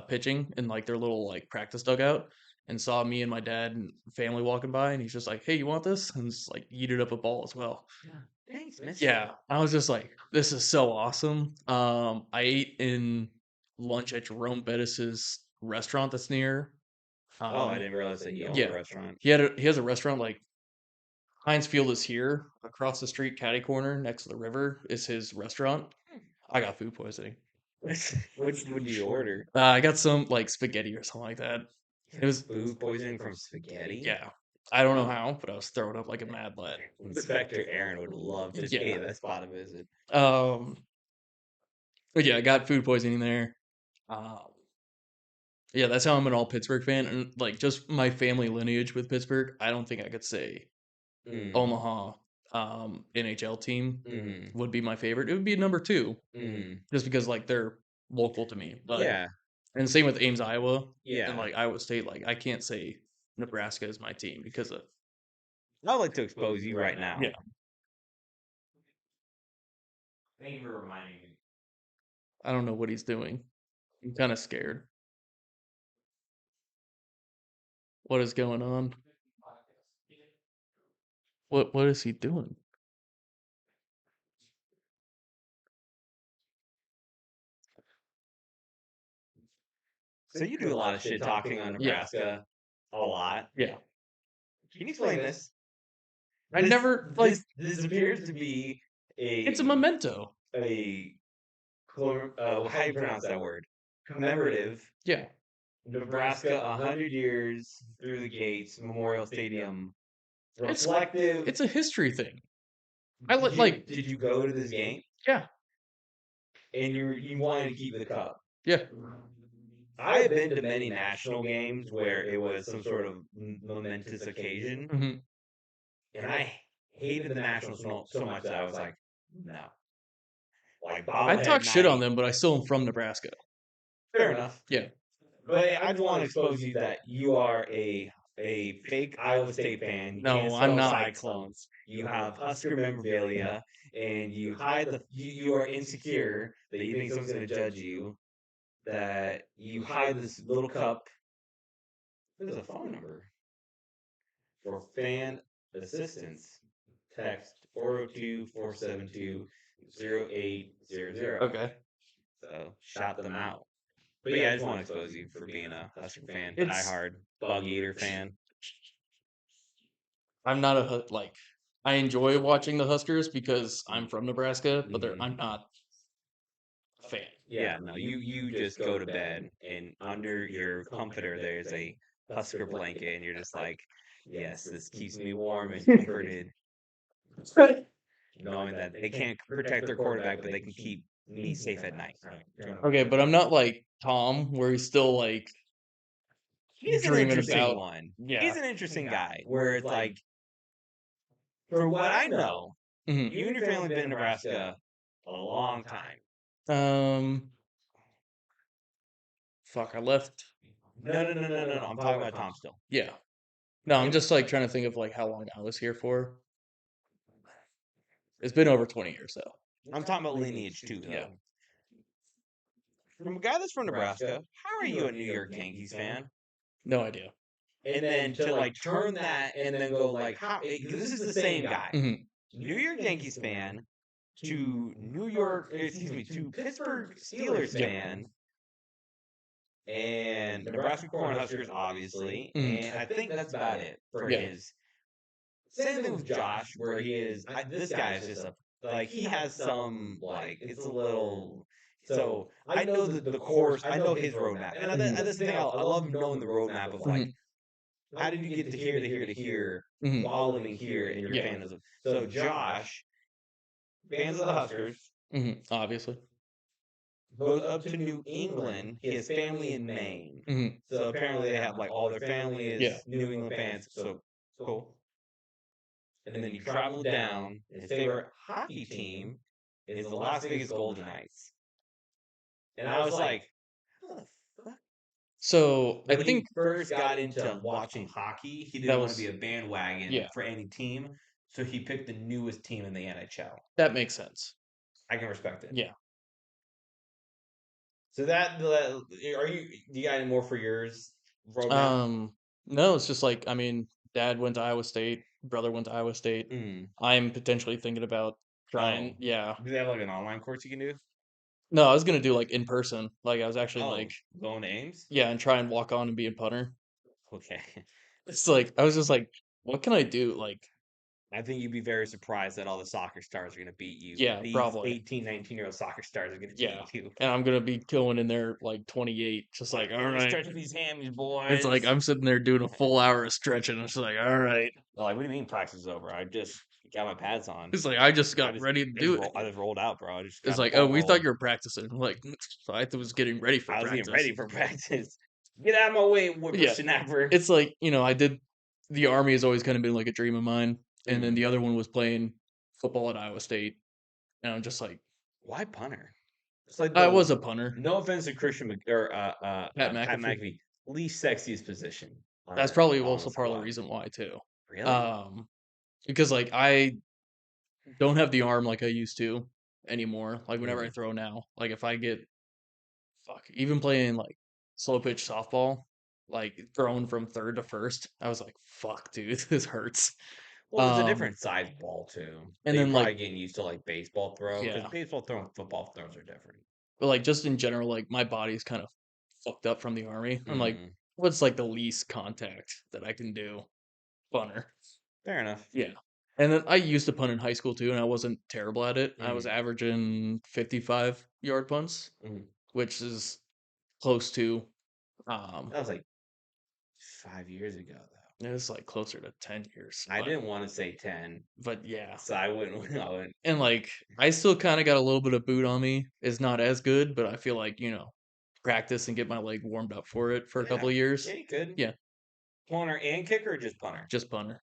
pitching in like their little like practice dugout, and saw me and my dad and family walking by, and he's just like, "Hey, you want this?" And just like yeeted up a ball as well. Yeah. Thanks, mister. Yeah, I was just like, "This is so awesome." I ate in lunch at Jerome Bettis's restaurant that's near. Oh, I Um, didn't realize that he owned a yeah, restaurant. he has a restaurant like Heinz Field is here across the street, catty corner next to the river is his restaurant. I got food poisoning. What would you order? I got some like spaghetti or something like that. It was Food poisoning from spaghetti? yeah. I don't know Oh, how, but I was throwing up like a mad lad. Inspector Aaron would love to pay Yeah. that spot a visit. Um. But yeah, I got food poisoning there. Um. Yeah, that's how I'm an all Pittsburgh fan, and like just my family lineage with Pittsburgh. I don't think I could say Mm. Omaha NHL team Mm. would be my favorite. It would be number 2, Mm. just because like they're local to me. But Yeah. and same with Ames, Iowa, and Yeah. like Iowa State. Like I can't say Nebraska is my team because of I'd like to expose you right now. yeah. Thank you for reminding me. I don't know what he's doing. I'm kind of scared. What is going on? What is he doing? So you do a lot of shit talking on Yeah, Nebraska. A lot. yeah. Can you explain this? I never like. This appears to be It's a a memento. a how do you pronounce that word? commemorative. Yeah. Nebraska, 100 years through the gates, Memorial Stadium, It's reflective. it's a history thing. I Did you like did you go to this game? yeah. And you wanted to keep the cup. Yeah. I have been to many national games where it was some sort of momentous occasion, Mhm. and I hated the Nationals so much that I was like, no, like I bobblehead talk shit on night. them, but I still am from Nebraska. Fair enough. Yeah. But I just want to expose you that you are a fake Iowa State fan. You can't No, I'm spell not. Cyclones. You have Husker memorabilia, and you hide you are insecure that you think someone's going to judge you. That you hide this little cup. There's a phone number for fan assistance. Text 402-472-0800. Okay. So shout them out. But yeah, I just want to expose you for being a Husker fan, It's diehard bug eater fan. I'm not like I enjoy watching the Huskers because I'm from Nebraska, but Mhm. I'm not a fan. Yeah, no, you just go to bed and under your comforter there's a Husker blanket, and you're just like, yes, this keeps me warm and comforted, knowing that they can't protect their quarterback, but they can keep me safe at night. Okay, but I'm not like Tom, where he's still like He's an dreaming interesting about. one. Yeah. He's an interesting guy. Where it's like, for what I know, Mhm. you and your family have been in Nebraska a long time. Um. Fuck, I left. No. I'm talking about Tom still. Yeah. No, I'm just like trying to think of like how long I was here for. It's been over 20 years though. I'm talking about lineage too, Yeah. though. From a guy that's from Nebraska, how are you a New York Yankees fan? No idea. And then to like turn that and then go like, how? This is the same guy, Mhm. New York Yankees fan to to Pittsburgh Steelers Yeah. fan, and Nebraska Cornhuskers, obviously. Mhm. And I think that's about it for Yeah. his. Same thing with Josh, where he is. This guy is just a like he has some like it's a little. So I know the course. I know his roadmap, and Mhm. this thing I love knowing the roadmap of like Mhm. how did you get to here to here to here Mhm. while living here and your Yeah. fans of so Josh fans of the Huskers Mhm. Obviously. goes up to New England. He has family in Maine, Mhm. so apparently they have like all their family Yeah. is New England fans. So cool. And then he traveled down. His favorite hockey team is the Las Vegas Golden Knights. And I was like, how the fuck? So I When he think first got into watching hockey, he that didn't want to be was a bandwagon yeah. for any team. So he picked the newest team in the NHL. That makes sense. I can respect it. Yeah. So are you? Do you got any more for yours roadmap? Um. No, it's just like I mean, dad went to Iowa State, brother went to Iowa State. Mm. I'm potentially thinking about Oh, trying. Yeah. do they have like an online course you can do? No, I was gonna do like in person. Like I was actually Oh, like going to Ames? yeah, and try and walk on and be a punter. Okay. It's like I was just like, what can I do? Like I think you'd be very surprised that all the soccer stars are going to beat you. yeah, These probably. 18, 19-year-old soccer stars are going to Yeah. beat you. And I'm gonna be going in there like 28, just like, all right. Stretch these hammies, It's like boys. I'm sitting there doing a full hour of stretching. It's like, all right. Like, what do you mean practice is over? I just got my pads on. It's like I just got ready to do it. I just rolled out, bro. I just It's got the like, oh, ball we thought rolling. you were practicing. I'm like, so I was getting ready for I was getting practice. ready for practice. Get out of my way, Yeah. whippersnapper. It's like, I did the army has always kind of been like a dream of mine. And then the other one was playing football at Iowa State. And I'm just like, Why punter? It's like I was a punter. no offense to Christian or Pat Pat McAfee. McAfee, least sexiest position. That's probably on also the part of the squad. reason why too. Really? Because like I don't have the arm like I used to anymore. Like whenever I throw now, like if I get even playing like slow pitch softball, like throwing from third to first, I was like, fuck, dude, this hurts. Well, it's a different size ball too. And That you're then probably like getting used to like baseball throw because yeah, baseball throw and football throws are different. but like just in general, like my body's kind of fucked up from the army. I'm like, Mm, what's like the least contact that I can do? Punter. fair enough. Yeah. And then I used to punt in high school too, and I wasn't terrible at it. I was Mm, averaging 55-yard punts, mm. which is close to. Um, That was like 5 years ago, though. it was like closer to 10 years, I didn't want to say 10, but yeah. so I wouldn't. I wouldn't. And like I still kind of got a little bit of boot on me. It's not as good, but I feel like, practice and get my leg warmed up for it for a couple Yeah, of yeah, years. you could. Yeah, Punter and kicker, or just punter? just punter.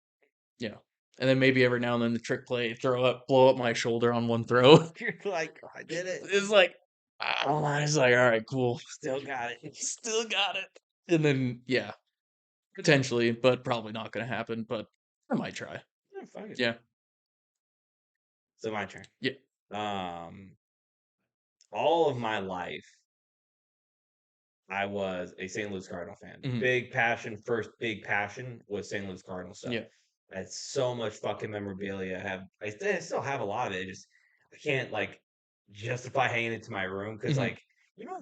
Yeah. And then maybe every now and then the trick play, blow up my shoulder on one throw. You're like, "Oh, I did it. It's like, it's like, all right, cool. Still got it. Still got it. And then, yeah, potentially, but probably not going to happen. But I might try. Yeah, fuck it. Yeah. So my turn. Yeah. Um, all of my life, I was a St. Louis Cardinal fan. Mhm. Big passion, first big passion was St. Louis Cardinal stuff. Yeah. I had so much fucking memorabilia. I still have a lot of it. Just I can't like justify hanging it to my room because Mhm. like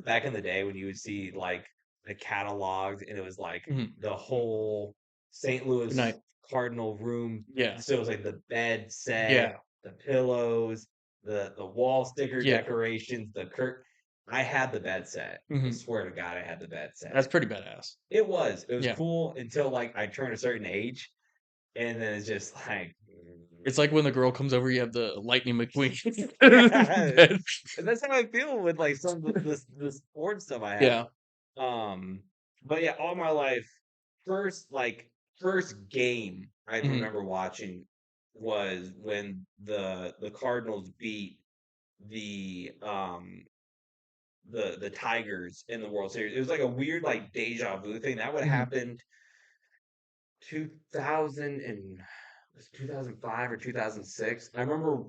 back in the day when you would see like the catalogs and it was like Mhm. the whole St. Good Louis night. Cardinal room. Yeah. So it was like the bed set, Yeah. the pillows, the wall sticker Yeah. decorations, the curtain. I had the bed set. I Mhm. swear to God, I had the bed set. That's pretty badass. It was. It was Yeah. cool until like I turned a certain age, and then it's just like, It's like when the girl comes over, you have the Lightning McQueen. yeah. bed. And that's how I feel with like some of the sports stuff I have. Yeah. Um, but yeah, all my life, first game I Mhm. remember watching was when the Cardinals beat the um the Tigers in the World Series. It was like a weird like deja vu thing that would Mhm. happen 2000 and was it 2005 or 2006. I remember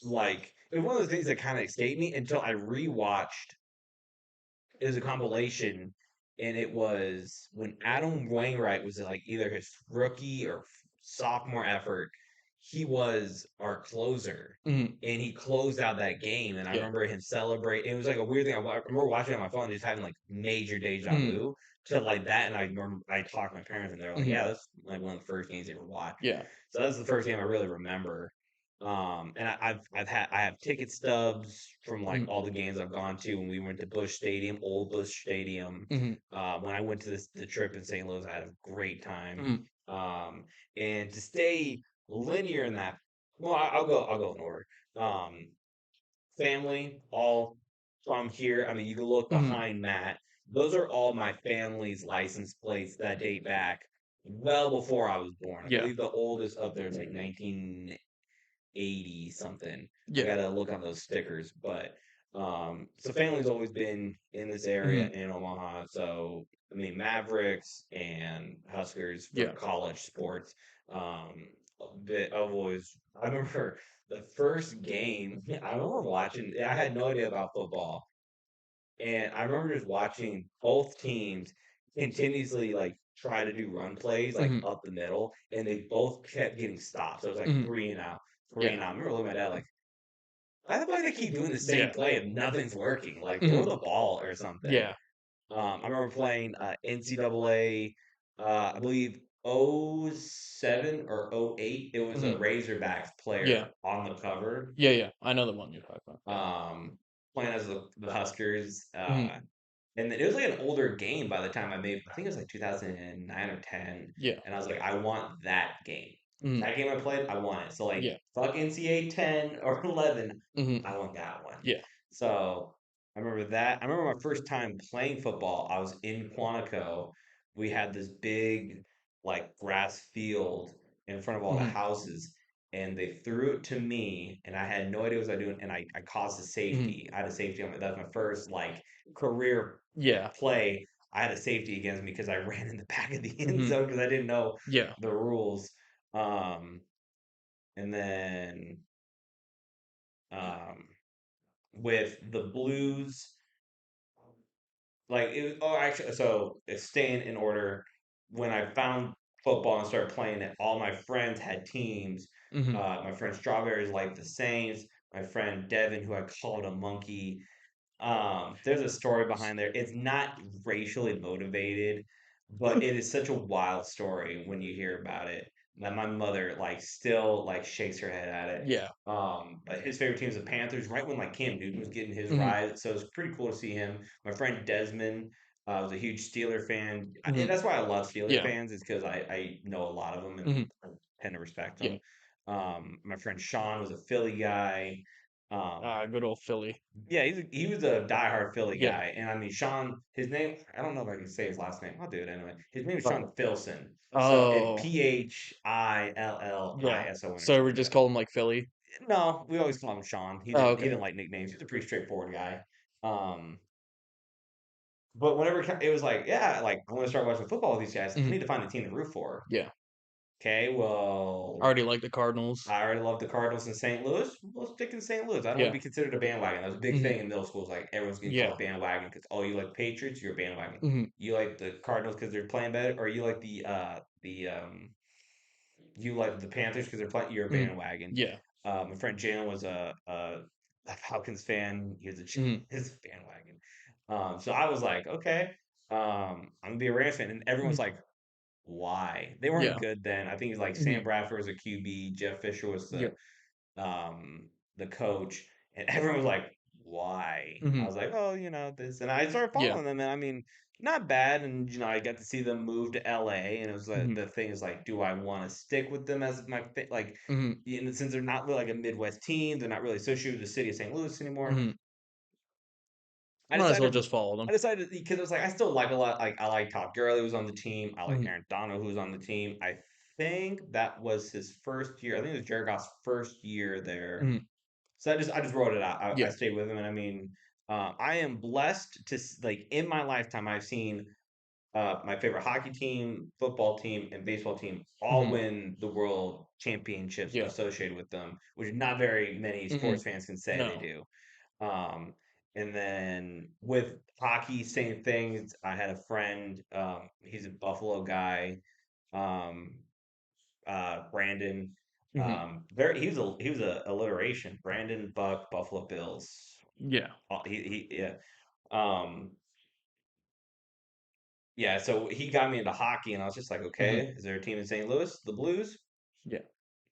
like it was one of those things that kind of escaped me until I rewatched. It was a compilation, and it was when Adam Wainwright was like either his rookie or sophomore effort. He was our closer, Mhm. and he closed out that game. And I Yeah. remember him celebrate. It was like a weird thing. I remember watching it on my phone, just having like major deja Mhm. vu to like that. And I remember I talked to my parents, and they're like, Mhm. "Yeah, that's like one of the first games they ever watched." Yeah. So that's the first game I really remember. And I have ticket stubs from like Mhm. all the games I've gone to when we went to Busch Stadium, old Busch Stadium. Mhm. When I went to the trip in St. Louis, I had a great time. Mhm. Um, and to stay linear in that, well, I'll go in order. Um, family, all from here. I mean, you can look Mhm. behind Matt. Those are all my family's license plates that date back well before I was born. I Yeah. believe the oldest up there is like 1980 something. I Yeah. gotta look on those stickers, but so family's always been in this area Mhm. in Omaha. So I mean Mavericks and Huskers for Yeah. college sports. Um, I've always I remember the first game. I remember watching. I had no idea about football, and I remember just watching both teams continuously like try to do run plays like Mhm. up the middle, and they both kept getting stopped. So it was like Mhm. 3 and out, three Yeah. and out. I remember looking at my dad like, why the fuck they keep doing the same Yeah. play if nothing's working? Like throw Mhm. the ball or something. Yeah. I remember playing NCAA, I believe '07 or '08. It was a Mhm. Razorbacks Yeah. player on the cover, Yeah. Yeah. I know the one you're talking about. Yeah. playing as the Huskers. Mhm. And then it was like an older game by the time I think it was like 2009 or 10. Yeah. And I was like, I want that game. Mhm. That game I played, I want it. So like Yeah. fuck NCAA 10 or 11, Mhm. I want that one. Yeah. So I remember that. I remember my first time playing football. I was in Quantico. We had this big like grass field in front of all the Mhm. houses, and they threw it to me, and I had no idea what I was doing, and I caused a Mhm. safety. I had a safety on me. That was my first like career Yeah. play. I had a safety against me because I ran in the back of the end Mhm. zone because I didn't know Yeah. the rules. Um, and then um, with the Blues, like it was, oh, actually, so it's staying in order. When I found football and started playing it, all my friends had teams. Mhm. My friend Strawberries liked the Saints. My friend Devin, who I called a monkey, there's a story behind there. It's not racially motivated, but it is such a wild story when you hear about it. that my mother like still like shakes her head at it. Yeah. But his favorite team is the Panthers. Right when like Cam Newton was getting his Mhm. rise, so it's pretty cool to see him. My friend Desmond was a huge Steeler fan. And Mhm. that's why I love Steeler Yeah. fans is because I know a lot of them and Mhm. I tend to respect Yeah. them. My friend Sean was a Philly guy. Um, Good old Philly. yeah, he was a diehard Philly Yeah. guy, and I mean Sean. His name, I don't know if I can say his last name. I'll do it anyway. His name is Right. Sean Philson. So it Oh, yeah. Phillison or So we something like just that. call him like Philly. No, we always call him Sean. Oh, He okay. didn't like nicknames. He's a pretty straightforward guy. Um, but whenever it was like, yeah, like I want to start watching football with these guys, I Mhm. need to find a team to root for. Yeah. Okay, I well, already like the Cardinals. I already love the Cardinals in St. Louis. We'll stick in St. Louis. I don't want Yeah. to be considered a bandwagon. That was a big Mhm. thing in middle schools. Like everyone's getting Yeah. called bandwagon because oh, you like Patriots, you're a bandwagon. Mhm. You like the Cardinals because they're playing better, or you like you like the Panthers because they're playing. You're a Mhm. bandwagon. Yeah. My friend Jalen was a Falcons fan. He was a Mhm. his bandwagon. So I was like, okay, I'm gonna be a Rams fan, and everyone's Mhm. like, why? They weren't Yeah. good then. I think it was like Sam Mhm. Bradford was a QB, Jeff Fisher was Yeah. um, the coach, and everyone was like, "Why?" I Mhm. was like, "Oh, this," and I started Yeah. following them, and I mean, not bad, and I got to see them move to LA, and it was Mhm. the thing is like, do I want to stick with them as my like, Mhm. since they're not really like a Midwest team, they're not really associated with the city of St. Louis anymore. Mhm. I Might as well decided. just follow them. I decided because it was like I still like a lot. Like I like Todd Gurley who was on the team. I like Mhm. Aaron Donald who was on the team. I think that was his first year. I think it was Jared Goff's first year there. Mhm. So I just wrote it out. I Yeah. stayed with him, and I mean, I am blessed to like in my lifetime I've seen my favorite hockey team, football team, and baseball team all Mhm. win the world championships Yeah. associated with them, which not very many Mhm. sports fans can say they No. do. And then with hockey, same thing. I had a friend. He's a Buffalo guy. Um, Brandon. Mhm. He was a alliteration. Brandon Buck Buffalo Bills. Yeah. Yeah. Um, yeah. So he got me into hockey, and I was just like, Mhm. okay, is there a team in St. Louis? The Blues. Yeah.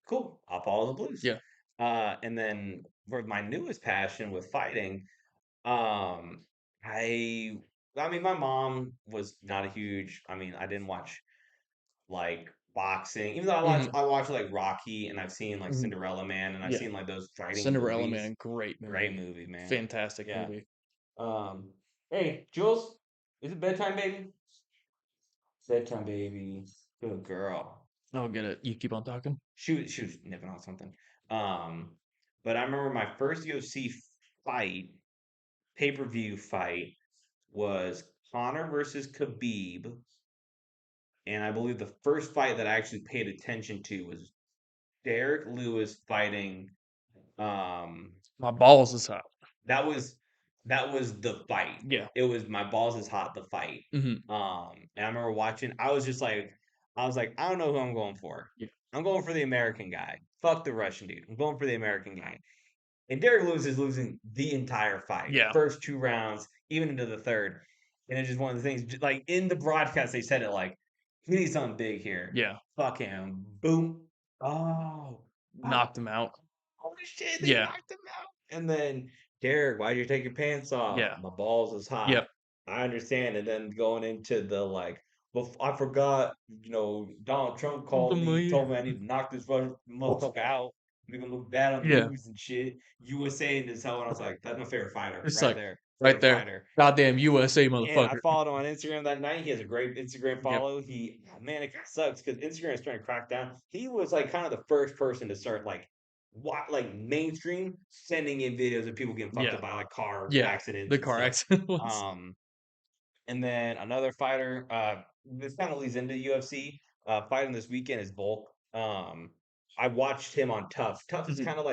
Cool. I'll follow the Blues. Yeah. And then for my newest passion with fighting, um, I I mean, my mom was not a huge. I mean, I didn't watch like boxing, even though Mhm. I watch like Rocky and I've seen like Mhm. Cinderella Man and I've Yeah. seen like those fighting Cinderella movies. Man, great Great movie. movie, man. Fantastic Yeah. movie. Um, hey, Jules, is it bedtime, baby? Bedtime, baby. Good girl. I'll get it. You keep on talking. She was nipping on something. Um, but I remember my first UFC fight, pay-per-view fight was Conor versus Khabib, and I believe the first fight that I actually paid attention to was Derek Lewis fighting. Um, My balls is hot. that was that was the fight. Yeah. It was my balls is hot. The fight. Mhm. And I remember watching. I was like, I don't know who I'm going for. Yeah. I'm going for the American guy. Fuck the Russian dude. I'm going for the American guy. And Derek Lewis is losing the entire fight, Yeah. first two rounds, even into the third. And it's just one of the things. Like in the broadcast, they said it like, "He needs something big here. Yeah. Fuck him." Boom. Oh, oh, Knocked him out. holy shit! They Yeah. knocked him out. And then Derek, why'd you take your pants off? Yeah. My balls is hot. Yep. I understand. And then going into the like, well, I forgot. Donald Trump The called me, me. told me I need to knock this motherfucker out. Make him look bad on the Yeah. news and shit. USA and this hell, and I was like, that's my favorite fighter It's right like there. right Favorite there. fighter. Goddamn USA And I motherfucker. followed him on Instagram that night. He has a great Instagram Yep. follow. Man, it sucks because Instagram is trying to crack down. He was like kind of the first person to start like mainstream sending in videos of people getting fucked Yeah. up by like car Yeah. accidents The and car stuff. accident was. Um, and then another fighter, this kind of leads into UFC. Fighting this weekend is Volk. I watched him on Tough. Tough is Mhm. kind of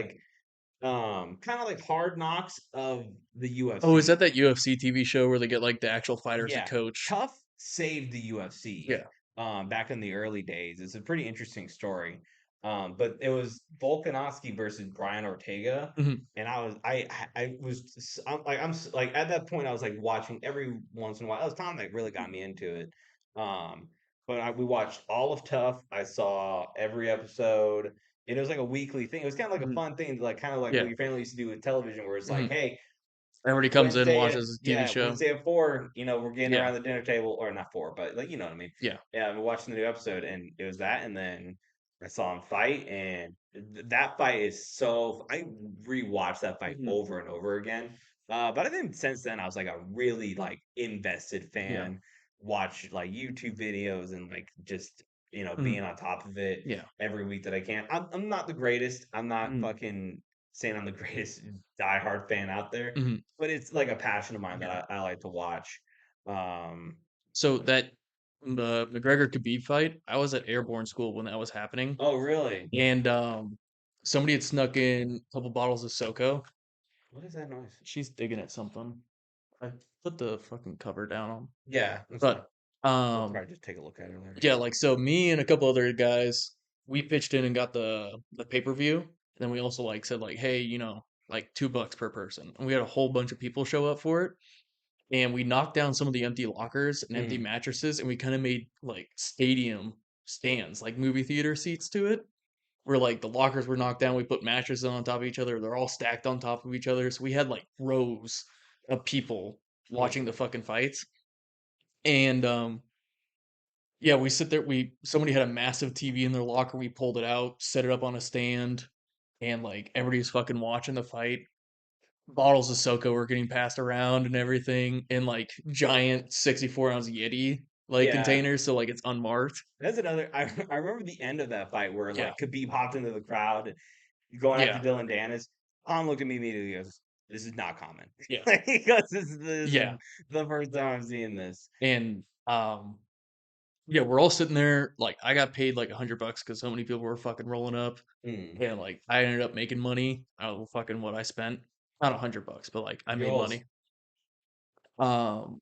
like Hard Knocks of the Oh, is that UFC. that UFC TV show where they get like the actual fighters to Yeah, coach? Tough saved the UFC Yeah. back in the early days. It's a pretty interesting story. But it was Volkanovski versus Brian Ortega, Mhm. and I was like at that point I was like watching every once in a while. It was Tom that really got me into it. Um, but we watched all of Tough. I saw every episode. And it was like a weekly thing. It was kind of like a Mhm. fun thing, like kind of like what Yeah. your family used to do with television, where it's like, Mhm. hey, Everybody comes in, Wednesday at watches a TV yeah, show. Wednesday at 4, we're getting Yeah. around the dinner table, or not 4, but like you know what I mean. Yeah. Yeah, we're watching the new episode, and it was that, and then I saw him fight, and that fight is so. I rewatched that fight Mhm. over and over again. But I think since then I was like a really like invested Yeah. fan. Watch like YouTube videos and like just Mhm. being on top of it Yeah. every week that I can. I'm not the greatest. I'm not Mhm. fucking saying I'm the greatest diehard fan out there, Mhm. but it's like a passion of mine that Yeah. I like to watch. Um, So that the McGregor Khabib fight, I was at airborne school when that was happening, oh, really? and somebody had snuck in a couple bottles of SoCo. What is that noise? She's digging at something. I put the fucking cover down on. Yeah, that's fine. But We'll um probably just take a look at it later. yeah, like so me and a couple other guys, we pitched in and got the pay-per-view. And then we also like said like, hey, like $2 per person. And we had a whole bunch of people show up for it. And we knocked down some of the empty lockers and empty Mm, mattresses and we kind of made like stadium stands, like movie theater seats to it. Where like the lockers were knocked down, we put mattresses on top of each other. They're all stacked on top of each other. So we had like rows of people mm. watching the fucking fights. And yeah, we sit there. Somebody had a massive TV in their locker. We pulled it out, set it up on a stand, and like everybody's fucking watching the fight. Bottles of SoCo were getting passed around and everything in like giant 64-ounce Yeti like Yeah, containers, so like it's unmarked. that's another. I remember the end of that fight where Yeah, like Khabib hopped into the crowd, going after yeah, Dylan Dennis. Tom looked at me immediately. He goes, "This is not common." yeah, He goes, "This is yeah. the first time I'm seeing this." And yeah, we're all sitting there. Like I got paid like $100 because so many people were fucking rolling up, Mm. and like I ended up making money out of fucking what I spent. Not $100, but like I made Jules, money. Um,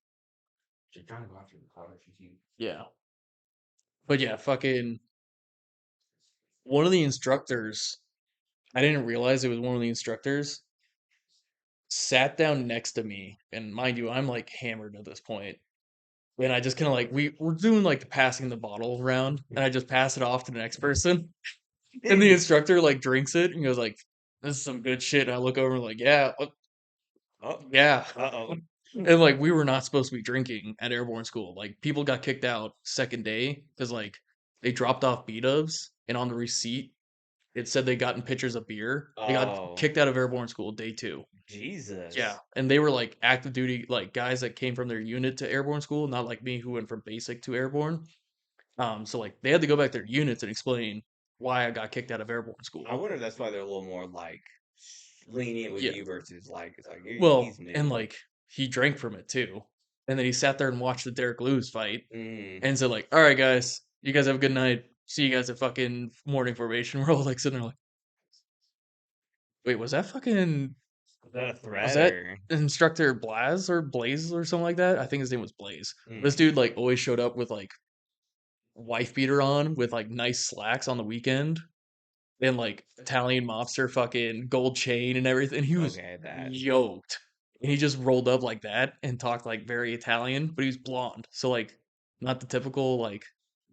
she's trying to go after the car. She's yeah. But yeah, fucking one of the instructors, I didn't realize it was one of the instructors, sat down next to me. And mind you, I'm like hammered at this point. And I just kind of like, we're doing like the passing the bottle around, and I just pass it off to the next person. And the instructor like drinks it and goes like, this is some good shit. And I look over and like, yeah, Oh, yeah. uh-oh. And like, we were not supposed to be drinking at airborne school. Like, people got kicked out second day because like they dropped off B-dubs, and on the receipt, it said they gotten pitchers of beer. They got Oh, kicked out of airborne school day 2. Yeah, Jesus. and they were like active duty, like guys that came from their unit to airborne school, not like me who went from basic to airborne. So like they had to go back to their units and explain why I got kicked out of airborne I school. wonder if that's why they're a little more like lenient with Yeah, you versus like it's like he's well, and new. like he drank from it too, and then he sat there and watched the Derek Lewis fight, Mm. and said like, "All right, guys, you guys have a good night. See you guys at fucking morning formation." We're all like sitting there like, "Wait, Is that a was threat that or? instructor Blaz or Blaze or something like that?" I think his name was Blaze. This Mm. dude like always showed up with like wife beater on with like nice slacks on the weekend and like Italian mobster fucking gold chain and everything. He was Okay, that yoked. And he just rolled up like that and talked like very Italian, but he was blonde. So like not the typical like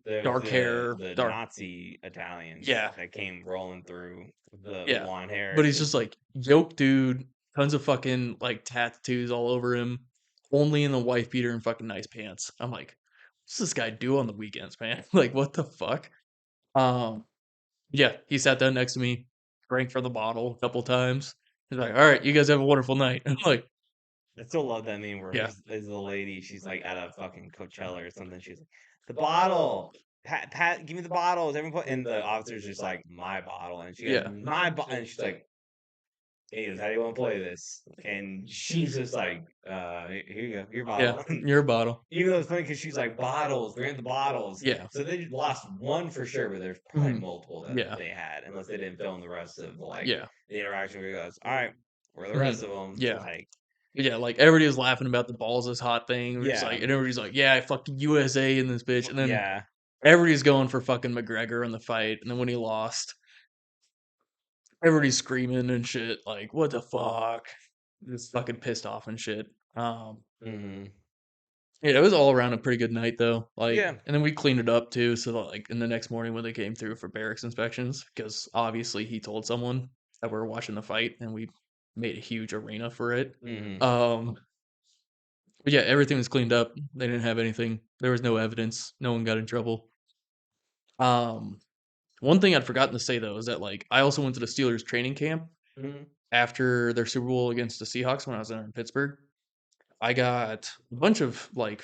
there's dark hair, the dark Nazi Italians yeah, that came rolling through the yeah. blonde hair. But It's he's just just like yoked dude, tons of fucking like tattoos all over him, only in the wife beater and fucking nice pants. I'm like, what's this guy do on the weekends, man? Like what the fuck? Um Yeah, he sat down next to me, drank from the bottle a couple times. He's like, "All right, you guys have a wonderful night." I'm like, I still love that meme where "Yeah, his the lady, she's like at a fucking Coachella or something. She's like, the bottle, Pat, give me the bottles. Everyone put, and the officer's just like, my bottle. And she goes, yeah, my bottle. And she's like, he goes, how do you want to play this? And she's just like, here you go, your yeah, bottle. your bottle." Even though it's funny because she's like, bottles, bring the bottles. Yeah, So they lost one for sure, but there's probably mhm, multiple that yeah, they had, unless they didn't film the rest of like yeah, the interaction where he goes, all right, where are the rest mhm, of them? It's yeah, like, yeah. Like everybody was laughing about the balls is hot thing. We're just yeah, like, and everybody's like, "Yeah, I fucking USA in this bitch," and then yeah. everybody's going for fucking McGregor in the fight, and then when he lost, everybody's screaming and shit. Like, what the fuck? Just fucking pissed off and shit. Um, Hmm. Yeah, it was all around a pretty good night though. Like, Yeah. and then we cleaned it up too. So that, like in the next morning when they came through for barracks inspections, because obviously he told someone that we were watching the fight, and we made a huge arena for it. Hmm. Um, but yeah, everything was cleaned up. They didn't have anything. There was no evidence. No one got in trouble. Um, One thing I'd forgotten to say though is that like I also went to the Steelers training camp Hmm. after their Super Bowl against the Seahawks when I was there in Pittsburgh. I got a bunch of like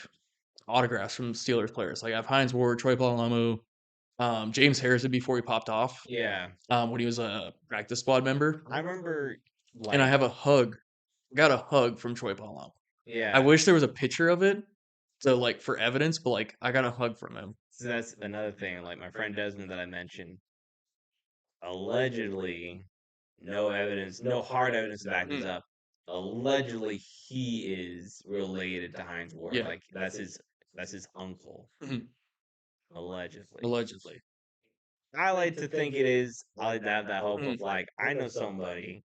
autographs from Steelers players. Like I have Heinz Ward, Troy Polamalu, James Harrison before he popped off Yeah. when he was a practice squad member, I remember, and I like, have a hug. Got a hug from Troy Polamalu. I yeah. wish there was a picture of it, so like for evidence, but like I got a hug from him. So that's another thing. Like, my friend Desmond that I mentioned, allegedly, no evidence, no hard evidence to back this Mm, up. Allegedly, he is related to Heinz Ward. yeah, Like, that's his uncle. mhm, Allegedly. allegedly. I like to think it is. I like to have that hope Mm, of, like, I know somebody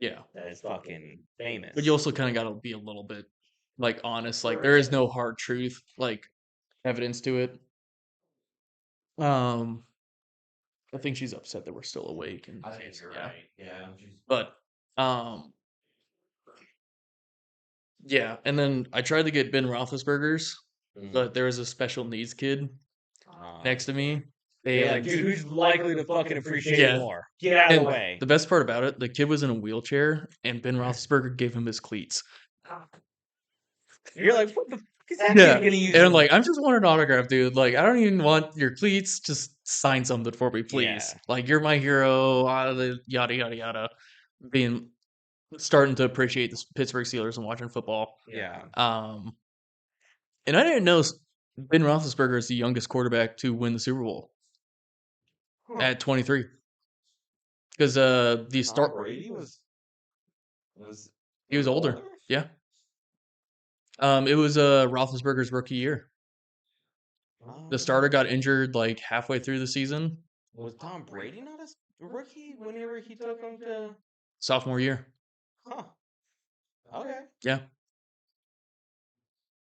yeah, that is fucking but you famous. also kind of got to be a little bit like honest. Like there is no hard truth, like evidence to it. Um, I think she's upset that we're still awake, and I think you're yeah, right. Yeah. but um, yeah. And then I tried to get Ben Roethlisberger's, Mm. but there was a special needs kid next to me, You're like, and dude, who's likely to fucking appreciate it yeah, more? Get out of the and way. the best part about it, the kid was in a wheelchair, and Ben Roethlisberger gave him his cleats. You're like, what the fuck is that kid Yeah, gonna use and I'm them? like, I'm just want an autograph, dude. Like, I don't even want your cleats. Just sign something for me, please. Yeah. Like, you're my hero. Yada yada yada. Being starting to appreciate the Pittsburgh Steelers and watching football. Yeah. Um, and I didn't know Ben Roethlisberger is the youngest quarterback to win the Super Bowl Huh. at 23. Because the Tom start Brady was he was older. older? Yeah. It was Roethlisberger's rookie year. The starter got injured like halfway through the season, Was Tom Brady not a rookie whenever he took him to? sophomore year. Huh. Okay. Yeah.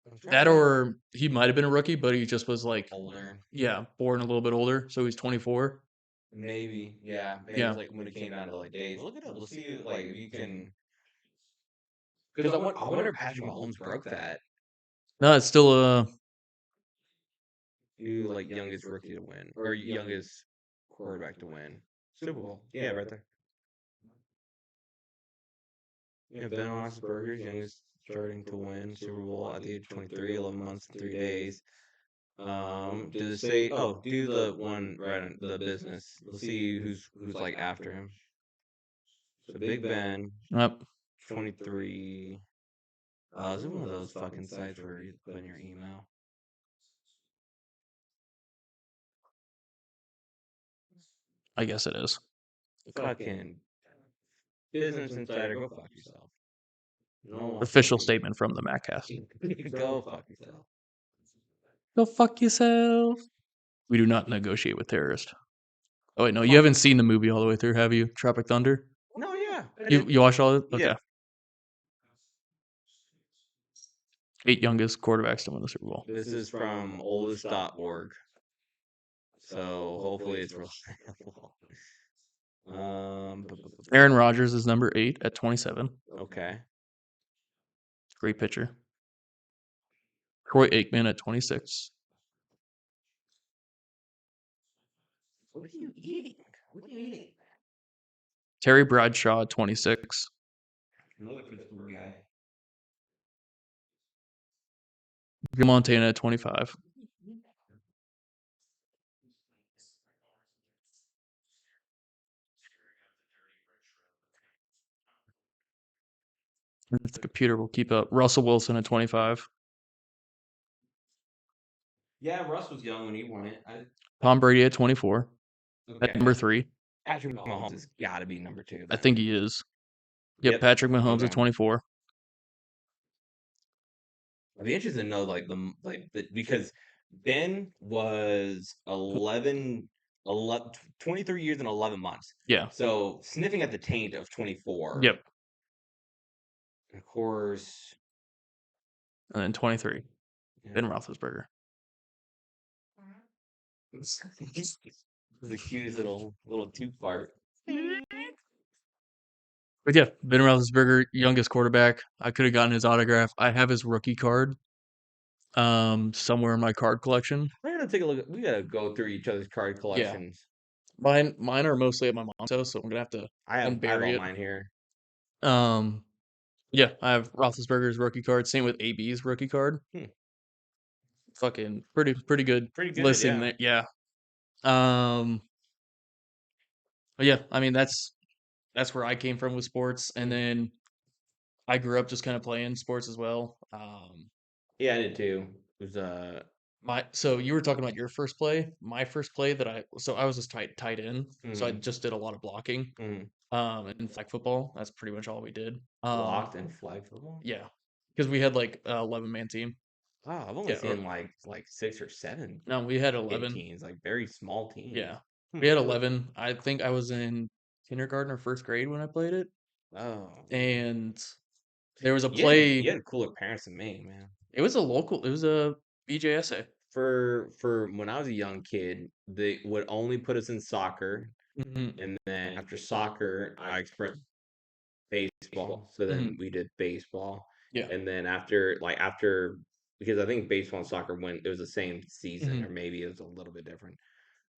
I'm trying to That think. or he might have been a rookie, but he just was like, Older. yeah, born a little bit older, so he's 24. Maybe. Yeah. Maybe Yeah. it's like when it came down to like days. Look it up. Let's see like if you can. Because I wonder if Patrick Mahomes broke that. No, it's still You like youngest rookie to win or youngest quarterback to win Super Bowl. Yeah, right there. Yeah, Ben Roethlisberger's youngest starting to win Super Bowl at the age of 23, 11 months and 3 days. Does it say? Oh, do the one right on the business. Let's see who's like after him. So Big Ben, Yep. 23. Is it one of those fucking sites where you put in your email? I guess it is. Fucking Business Insider, go fuck yourself. No one wants to Official see statement from the MattCast. you. Go fuck yourself. Go fuck yourself. We do not negotiate with terrorists. Oh wait, no, you Fuck. haven't seen the movie all the way through, have you? Tropic Thunder. No, yeah, I You did. you watched all of it? Yeah. Okay. 8 youngest quarterbacks to win the Super Bowl. This is from oldest.org. So hopefully it's reliable. Aaron Rodgers is number 8 at 27. Okay. Great pitcher. Troy Aikman at 26. What are you eating? What are you eating? Terry Bradshaw at 26. Another Pittsburgh guy. Joe Montana at 25. If the computer will keep up. Russell Wilson at 25. Yeah, Russ was young when he won it. Tom Brady at 24. At Okay. number 3. Patrick Mahomes has got to be number 2. I think he is. Yep, Yep. Patrick Mahomes Okay. at 24. I'd be interested to know because Ben was 23 years and 11 months. Yeah. So sniffing at the taint of 24. Yep. Of course. And then 23. Yeah. Ben Roethlisberger. It's the cutest little tooth fart. But yeah, Ben Roethlisberger, youngest quarterback. I could have gotten his autograph. I have his rookie card, somewhere in my card collection. We're gonna take a look. We gotta go through each other's card Yeah, collections. mine are mostly at my mom's house, so I'm gonna have to I have all unbury it. mine here. Um, yeah, I have Roethlisberger's rookie card. Same with AB's rookie card. Hmm. Fucking pretty good Pretty good, listing yeah. there. Yeah. Um, but yeah, I mean that's where I came from with sports, and Mm. then I grew up just kind of playing sports as well. Yeah, I did too. It was So you were talking about your first play. My first play that I was just tight end, so I mm, just did a lot of blocking. mm, And flag football. That's pretty much all we did. blocked and flag football. Yeah, because we had like 11-man team. Wow, I've only Yeah, or seen like 6 or 7 no, we had kid 11. teams, like very small teams. Yeah, Hmm. we had 11. I think I was in kindergarten or first grade when I played it, Oh, and there was a you had play. you had cooler parents than me, man. It was a local. It was a BJSA. For when I was a young kid, they would only put us in soccer, Hmm. and then after soccer, I expressed baseball. So Hmm. then we did baseball, Yeah. and then after because I think baseball and soccer went it was the same season or Hmm. maybe it was a little bit different.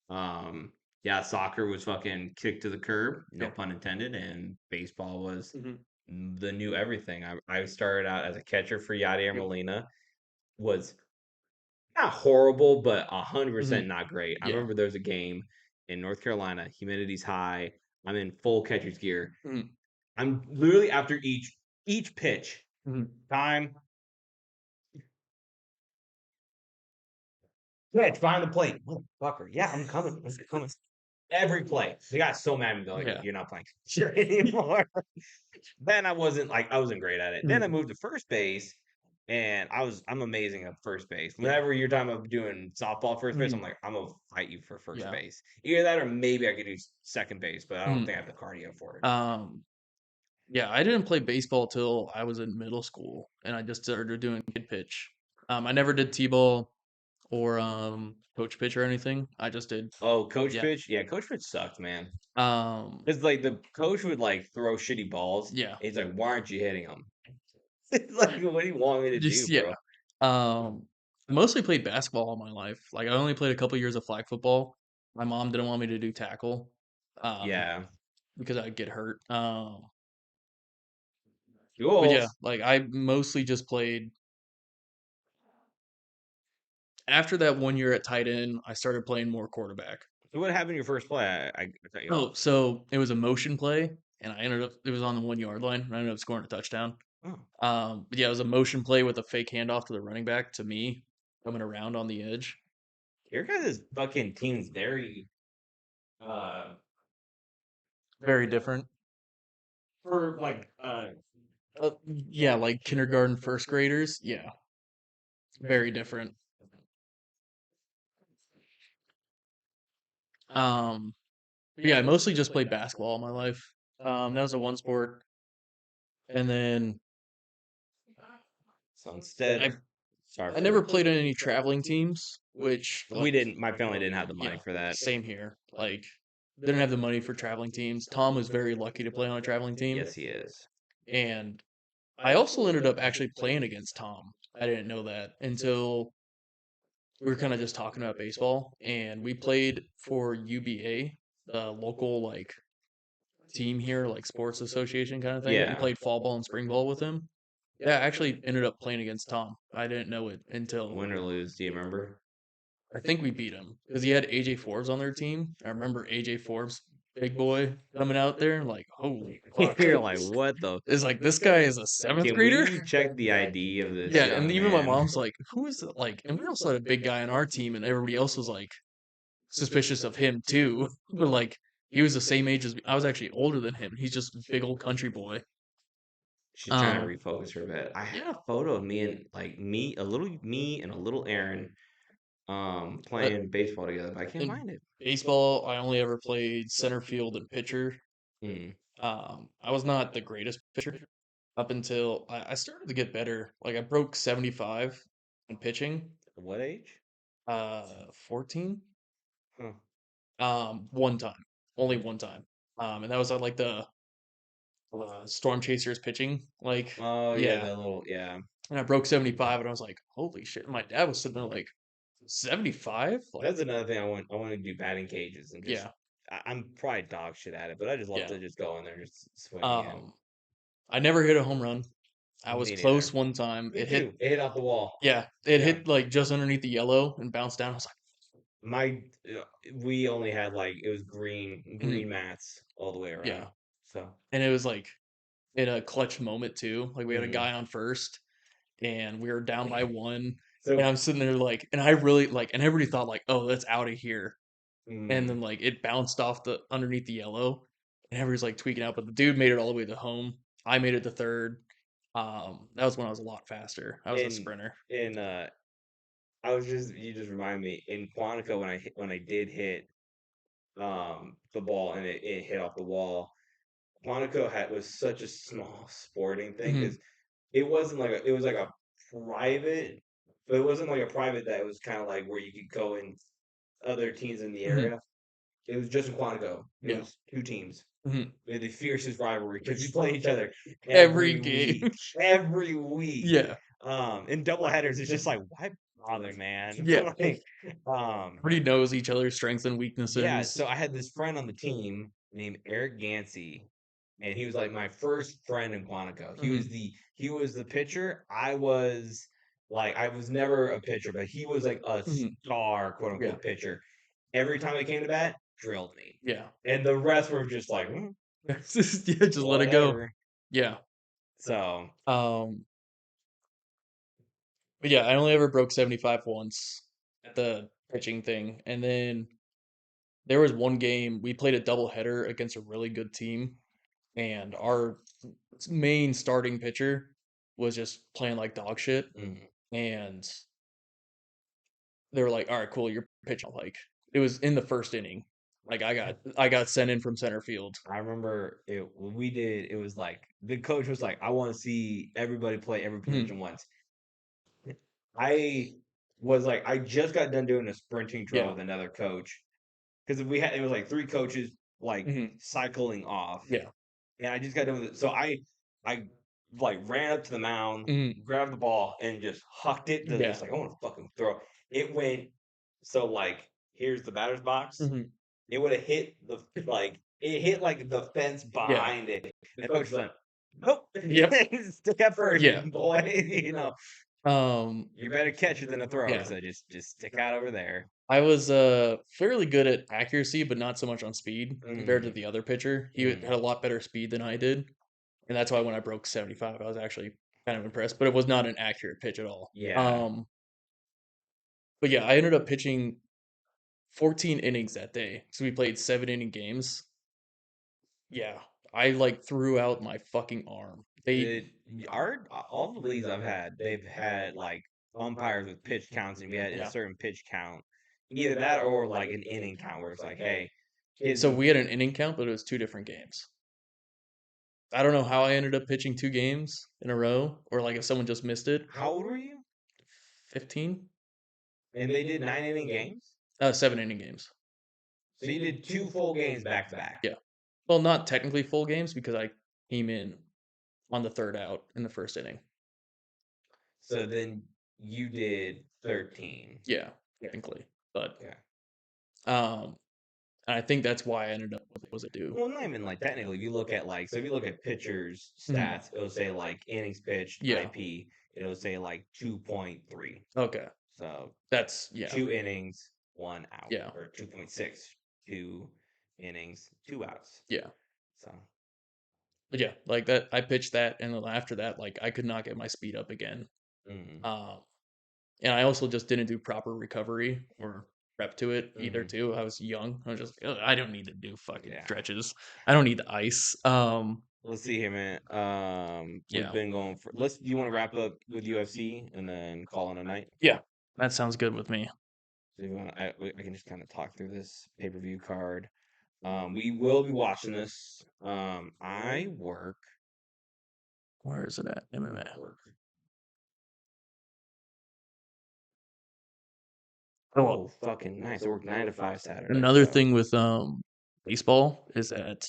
Um, yeah, soccer was fucking kicked to the curb, no Yeah. pun intended, and baseball was Hmm. the new everything. I started out as a catcher for Yadier Yep. Molina, was not horrible, but Hmm. 100% not great. I Yeah. remember there was a game in North Carolina, humidity's high. I'm in full catcher's gear. Hmm. I'm literally after each pitch, Hmm. time, catch, behind the plate. Motherfucker. Yeah, I'm coming. I'm coming. Every play. They got so mad at me, they're like, Yeah. you're not playing catcher anymore. Then I wasn't great at it. Then I Mhm. moved to first base and I'm amazing at first base. Whenever you're talking about doing softball first base, I'm Mhm. like, I'm gonna fight you for first Yeah. base. Either that or maybe I could do second base, but I don't Mhm. think I have the cardio for it. Um, yeah, I didn't play baseball till I was in middle school, and I just started doing kid pitch. I never did t-ball or coach pitch or anything. I just did, Oh, coach yeah. pitch? Yeah, coach pitch sucked, man. Um, It's like the coach would like throw shitty balls. yeah, And he's like, why aren't you hitting them? It's like, what do you want me to do, just yeah. bro? Um, I mostly played basketball all my life. Like I only played a couple years of flag football. My mom didn't want me to do tackle, um, Yeah. because I'd get hurt. But yeah, Goals. like I mostly just played. After that 1 year at tight end, I started playing more quarterback. So what happened in your first play? I cut you Oh, off. so it was a motion play, and I ended up it was on the 1 yard line, and I ended up scoring a touchdown. Oh. But yeah, it was a motion play with a fake handoff to the running back to me coming around on the edge. Your guys' fucking team's uh Very different. for like Yeah, like kindergarten, first graders. Yeah, very different. Yeah, I mostly just played basketball all my life. That was the one sport, and then so instead I sorry I for never played on any traveling teams, which we like didn't my family didn't have the money yeah, for that. same here. Like didn't have the money for traveling teams. Tom was very lucky to play on a traveling team, Yes, he is. and I also ended up actually playing against Tom. I didn't know that until we were kind of just talking about baseball, and we played for UBA, the local like team here, like sports association kind of thing. We Yeah. played fall ball and spring ball with him. Yeah, I actually ended up playing against Tom. I didn't know it until Win or lose, do you remember? I think we beat him because he had AJ Forbes on their team. I remember AJ Forbes, big boy, coming out there like, holy fuck! You're like, what the It's like this guy is a seventh can grader. we check the ID of this Yeah, and young even my man? mom's like, who is it? Like, and we also had a big guy on our team, and everybody else was like suspicious of him too. But like, he was the same age as me. I was actually older than him. He's just a big old country boy. She's trying to Um, refocus her a bit. I had yeah, a photo of me and like a little me and a little Aaron but playing baseball together, but I can't in find it. baseball, I only ever played center field and pitcher. Hmm. I was not the greatest pitcher up until I started to get better. Like I broke 75. in pitching. What age? 14. Huh. One time, only one time. And that was on like the Storm Chasers pitching. Like, Oh yeah, yeah. that little yeah. And I broke 75, and I was like, holy shit. My dad was sitting there like 75. Like, That's another thing I want. I want to do batting cages and just. yeah, I'm probably dog shit at it, but I just love yeah. to just go in there and just swing in. Um, I never hit a home run. I was Me neither. close one time. Me too. It hit off the wall. Yeah, it Yeah. hit like just underneath the yellow and bounced down. I was like, My we only had like it was mhm, green mats all the way yeah. around. So And it was like in a clutch moment too. Like we had a mm, guy on first, and we were down by one, and so I'm sitting there like, and I really like, and everybody thought like, oh, that's out of here. And mm, then like it bounced off the underneath the yellow, and everybody's like tweaking out. But the dude made it all the way to home. I made it to third. That was when I was a lot faster. I was a in sprinter. in I was just you just remind me in Quantico when I did hit the ball and it hit off the wall. Quantico was such a small sporting thing Mhm, because it wasn't like it was like a private, but it wasn't like a private that was kind of like where you could go in other teams in the mhm, area. It was just in Quantico. It yeah. was two teams. Mhm. We had the fiercest rivalry because we play each other Every every game. week. Every week. Yeah. In double headers, it's just like, why bother, man? Yeah. Like, um, Everybody knows each other's strengths and yeah, weaknesses. so I had this friend on the team named Eric Gansey, and he was like my first friend in Quantico. Mhm, He was the pitcher. I was never a pitcher, but he was like a mhm. star, quote Yeah. unquote, pitcher. Every time I came to bat, drilled me. Yeah. And the rest were just like, Yeah, just let it go. whatever. Yeah. So, Um, but yeah, I only ever broke 75 once at the pitching thing. And then there was one game we played a doubleheader against a really good team, and our main starting pitcher was just playing like dog shit. mm. And they were like, "All right, cool, you're pitching." Like it was in the first inning. Like I got sent in from center field. I remember it when we did, it was like the coach was like, I want to see everybody play every Mhm. position once. I was like, I just got done doing a sprinting drill Yeah. with another coach because we had it was like three coaches like Mhm. cycling off, Yeah. and I just got done with it. So I like ran up to the mound, Mhm. grabbed the ball, and just hucked it to Yeah. just like I want to fucking throw. It went so like here's the batter's box. Mhm. It would have hit the like it hit like the fence Yeah. behind it. And the coach was like, nope, Yep. stick up first, Yeah. boy. Um, You're better catch it than a throw, yeah. so just stick out over there. I was fairly good at accuracy, but not so much on speed compared to Mm, the other pitcher. He had mm, a lot better speed than I did, and that's why when I broke 75, I was actually kind of impressed. But it was not an accurate pitch at all. yeah. But yeah, I ended up pitching 14 innings that day. So we played 7 inning games. Yeah, I like threw out my fucking arm. They, It, all the leagues I've had, they've had like umpires with pitch counts, and we had a yeah. certain pitch count. Either that or like an inning count where it's like, hey, kids So in we had an inning count, but it was two different games. I don't know how I ended up pitching 2 games in a row, or like if someone just missed it. how old were you? 15? And they did 9 inning games? 7 inning games. So you did two full games back to back. Yeah. Well, not technically full games because I came in on the third out in the first inning. So then you did 13. Yeah, technically. But Okay. um and I think that's why I ended up with was a do. Well, not even like technically. If you look at like, so if you look at pitchers' Mhm. stats, it'll say like innings pitched, Yeah. IP. It'll say like 2.3. Okay. So That's yeah. 2 innings, 1 out, Yeah. or 2.6, 2 innings, 2 outs. Yeah. So But yeah, like that I pitched that, and then after that like I could not get my speed up again. mm, Um and I also just didn't do proper recovery or prep to it either mm, too. I was young. I was just "Ugh, I don't need to do fucking yeah. stretches. I don't need the ice." Let's see here, man. We've Yeah. been going for. Let's. Do you want to wrap up with UFC and then call it a night? Yeah. That sounds good with me. So if you want, I can just kind of talk through this pay-per-view card. We will be watching this. I work. Where is it at? MMA. Work. Oh, Oh, fucking nice. I work 9 to 5 Saturday, another so thing with baseball is that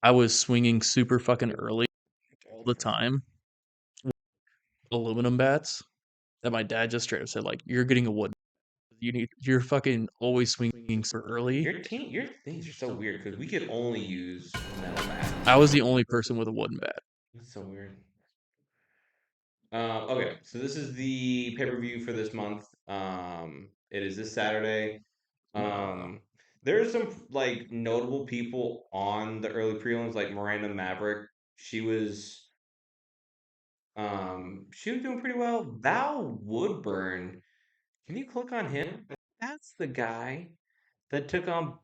I was swinging super fucking early all the time, aluminum bats that my dad just straight up said like you're getting a wood. You're fucking always swinging super early. your things are so weird because we could only use metal bats. I was the only person with a wooden bat. That's so weird. Okay, so this is the pay-per-view for this month. It is this Saturday. Um, there are some like notable people on the early prelims, like Miranda Maverick. She was doing pretty well. Val Woodburn. Can you click on him? That's the guy that took on.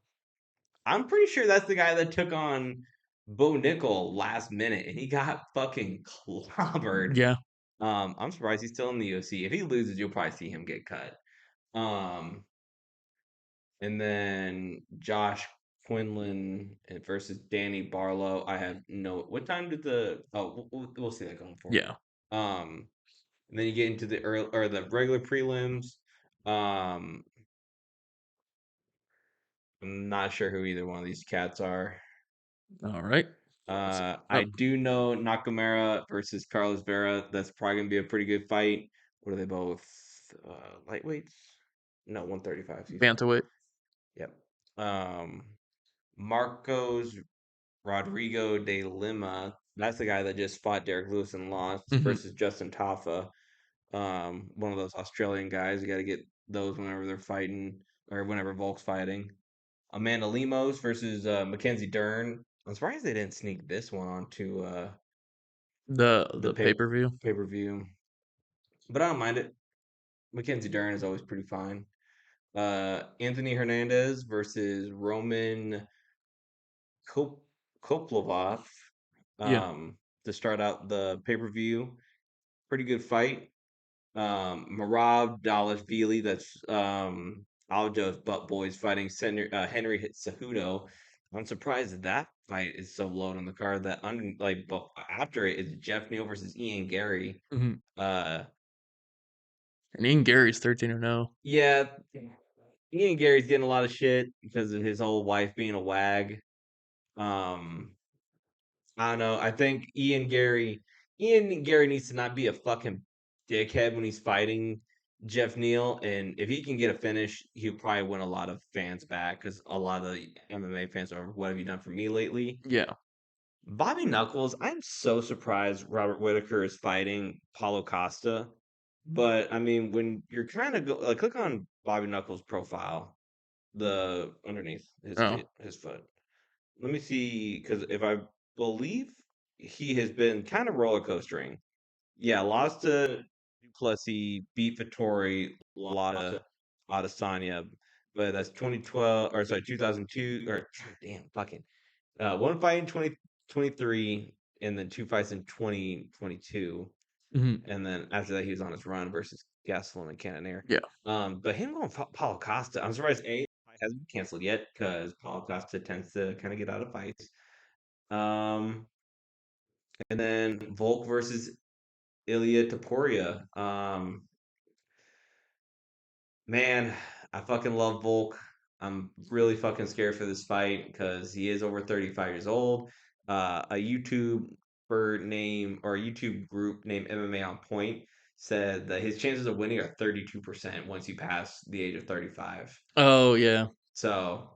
I'm pretty sure that's the guy that took on Bo Nickel last minute, and he got fucking clobbered. Yeah. I'm surprised he's still in the UFC. If he loses, you'll probably see him get cut. Um, and then Josh Quinlan versus Danny Barlow. I have no. What time did the? Oh, we'll see that going forward. Yeah. Um, and then you get into the early or the regular prelims. Um, I'm not sure who either one of these cats are. All right. I do know Nakamura versus Carlos Vera. That's probably gonna be a pretty good fight. What are they both? Lightweights? No, 135. Excuse me. Bantamweight. Yep. Um, Marcos Rodrigo de Lima. That's the guy that just fought Derek Lewis and lost Hmm. versus Justin Taffa. One of those Australian guys. You got to get those whenever they're fighting or whenever Volk's fighting. Amanda Lemos versus Mackenzie Dern. I'm surprised they didn't sneak this one onto the The pay per view. pay per view, but I don't mind it. Mackenzie Dern is always pretty fine. Anthony Hernandez versus Roman Kop- Koplovov Yeah. to start out the pay per view. Pretty good fight. Marab Dalashvili, that's Aljo's butt boys fighting Henry Cejudo. I'm surprised that fight is so low on the card. That but after it is Jeff Neal versus Ian Gary. Hmm. Uh, And Ian Gary's 13-0. yeah, Ian Gary's getting a lot of shit because of his old wife being a wag. Um, I don't know. I think Ian Gary needs to not be a fucking dickhead when he's fighting Jeff Neal, and if he can get a finish, he'll probably win a lot of fans back because a lot of the MMA fans are, "What have you done for me lately?" Yeah. Bobby Knuckles, I'm so surprised Robert Whitaker is fighting Paulo Costa, but I mean, when you're trying to go, like, click on Bobby Knuckles' profile, the underneath his Oh. feet, his foot. Let me see, because if I believe he has been kind of roller coastering. Yeah, lost to Duplessis, beat Vittori, lost to Adesanya, but that's 2012 or sorry 2002 or damn fucking one fight in 2023 and then two fights in 2022, Hmm. and then after that he was on his run versus Gastelum and Cannonier. Yeah. But him going Paulo Costa, I'm surprised hasn't been canceled yet because Paulo Costa tends to kind of get out of fights. Um, and then Volk versus Ilya Taporia. Man, I fucking love Volk. I'm really fucking scared for this fight because he is over 35 years old. A YouTube group named MMA On Point said that his chances of winning are 32% once you pass the age of 35. Oh yeah. So,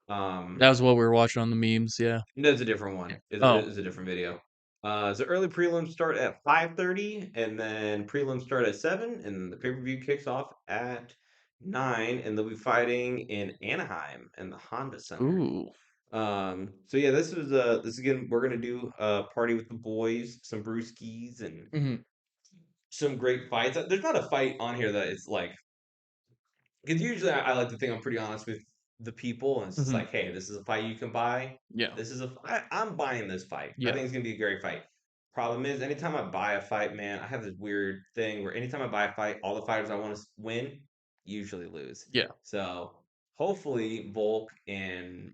That was what we were watching on the memes. Yeah. that's a different one. Oh. It's a different video. So early prelims start at 5:30, and then prelims start at 7, and the pay per view kicks off at 9, and they'll be fighting in Anaheim in the Honda Center. Ooh. So yeah, this again. We're gonna do a party with the boys, some brewskis, and Hmm. some great fights. There's not a fight on here that is like because usually I like to think I'm pretty honest with the people, and it's just Hmm. like, hey, this is a fight you can buy. Yeah. I'm buying this fight. I Yeah. think it's gonna be a great fight. Problem is, anytime I buy a fight, man, I have this weird thing where anytime I buy a fight, all the fighters I want to win usually lose. Yeah. So hopefully, Volk and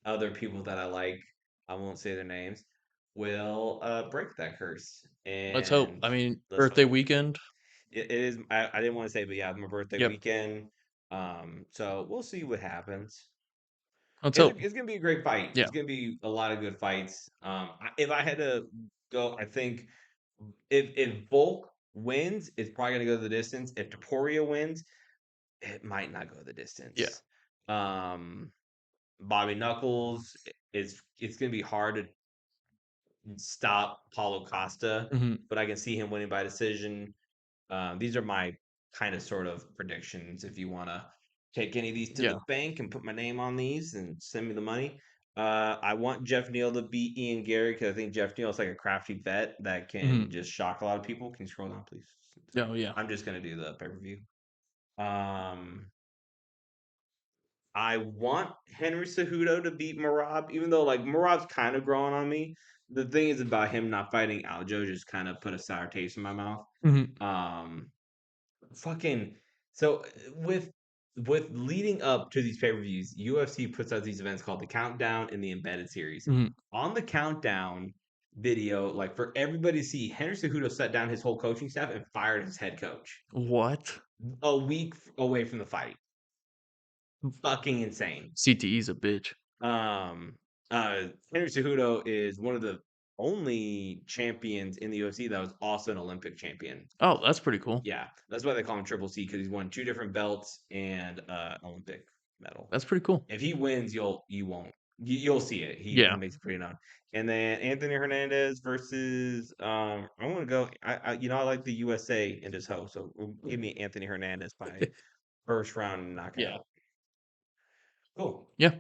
other people that I like, I won't say their names, will break that curse Let's hope. and I mean, let's birthday hope. weekend. it is. I didn't want to say, but yeah, my birthday Yep. weekend. So we'll see what happens. Let's hope. It's gonna be a great fight. Yeah. It's gonna be a lot of good fights. If I had to go, I think if Volk wins, it's probably gonna go the distance. If Taporia wins, it might not go the Yeah. distance. Um, Bobby Knuckles, it's gonna be hard to stop Paulo Costa, Hmm. but I can see him winning by decision. These are my kind of sort of predictions. If you want to take any of these to the Yeah. bank and put my name on these and send me the money, I want Jeff Neal to beat Ian Gary because I think Jeff Neal is like a crafty vet that can Hmm. just shock a lot of people. Can you scroll down, please? Sorry, Oh yeah. I'm just gonna do the pay per view. Um, I want Henry Cejudo to beat Marab, even though like Marab's kind of growing on me. The thing is about him not fighting Aljo just kind of put a sour taste in my mouth. Hmm. Um, fucking so with leading up to these pay-per-views, UFC puts out these events called the Countdown and the Embedded Series. Hmm. On the Countdown video, like for everybody to see, Henry Cejudo set down his whole coaching staff and fired his head coach What? a week away from the fight. Fucking insane. CTE's a bitch. Um, Henry Cejudo is one of the only champions in the UFC that was also an Olympic champion. Oh, that's pretty cool. Yeah, that's why they call him Triple C because he's won two different belts and Olympic medal. That's pretty cool. If he wins, you'll see it. He Yeah. makes it pretty known. And then Anthony Hernandez versus I want to go. I like the USA in this host, so give me Anthony Hernandez by first round Yeah. knockout. Cool. Yeah.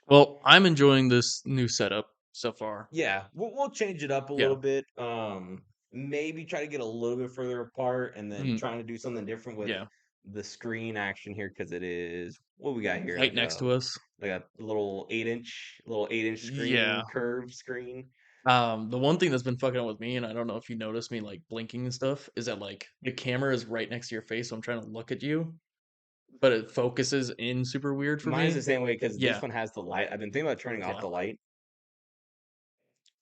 Well, I'm enjoying this new setup so far. Yeah, we'll change it up a Yeah. little bit. Maybe try to get a little bit further apart, and then Mhm. trying to do something different with Yeah. the screen action here because it is what we got here, Right next to us. like a little 8-inch Yeah. screen, curved screen. The one thing that's been fucking up with me, and I don't know if you noticed me like blinking and stuff, is that like the camera is right next to your face, so I'm trying to look at you, but it focuses in super weird for Mine's the me. same way because this Yeah. one has the light. I've been thinking about turning off Yeah. the light.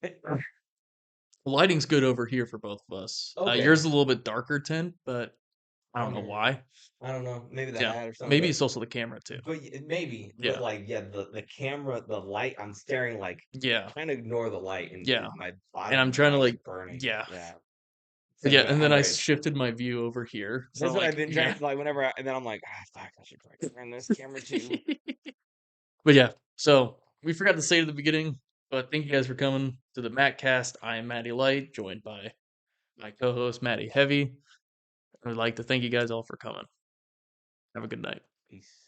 The lighting's good over here for both of us. Yours Okay, is a little bit darker tint, but I don't know okay. why. I don't know, maybe the Yeah. hat or something, Maybe it's also the camera too. maybe, but Yeah. like, yeah, the camera, the light, I'm staring like Yeah. trying to ignore the light, and Yeah. my And bottom of I'm my trying to eyes like are burning. yeah. Yeah, Yeah, same way. and then I'm I ready. shifted my view over here. So That's what I've like been yeah. trying. Like whenever, and then I'm like, fuck, I should probably turn this camera too. But yeah, so we forgot to say at the beginning, but thank you guys for coming to the MattCast. I am Matty Light, joined by my co-host Matty Heavy. I would like to thank you guys all for coming. Have a good night. Peace.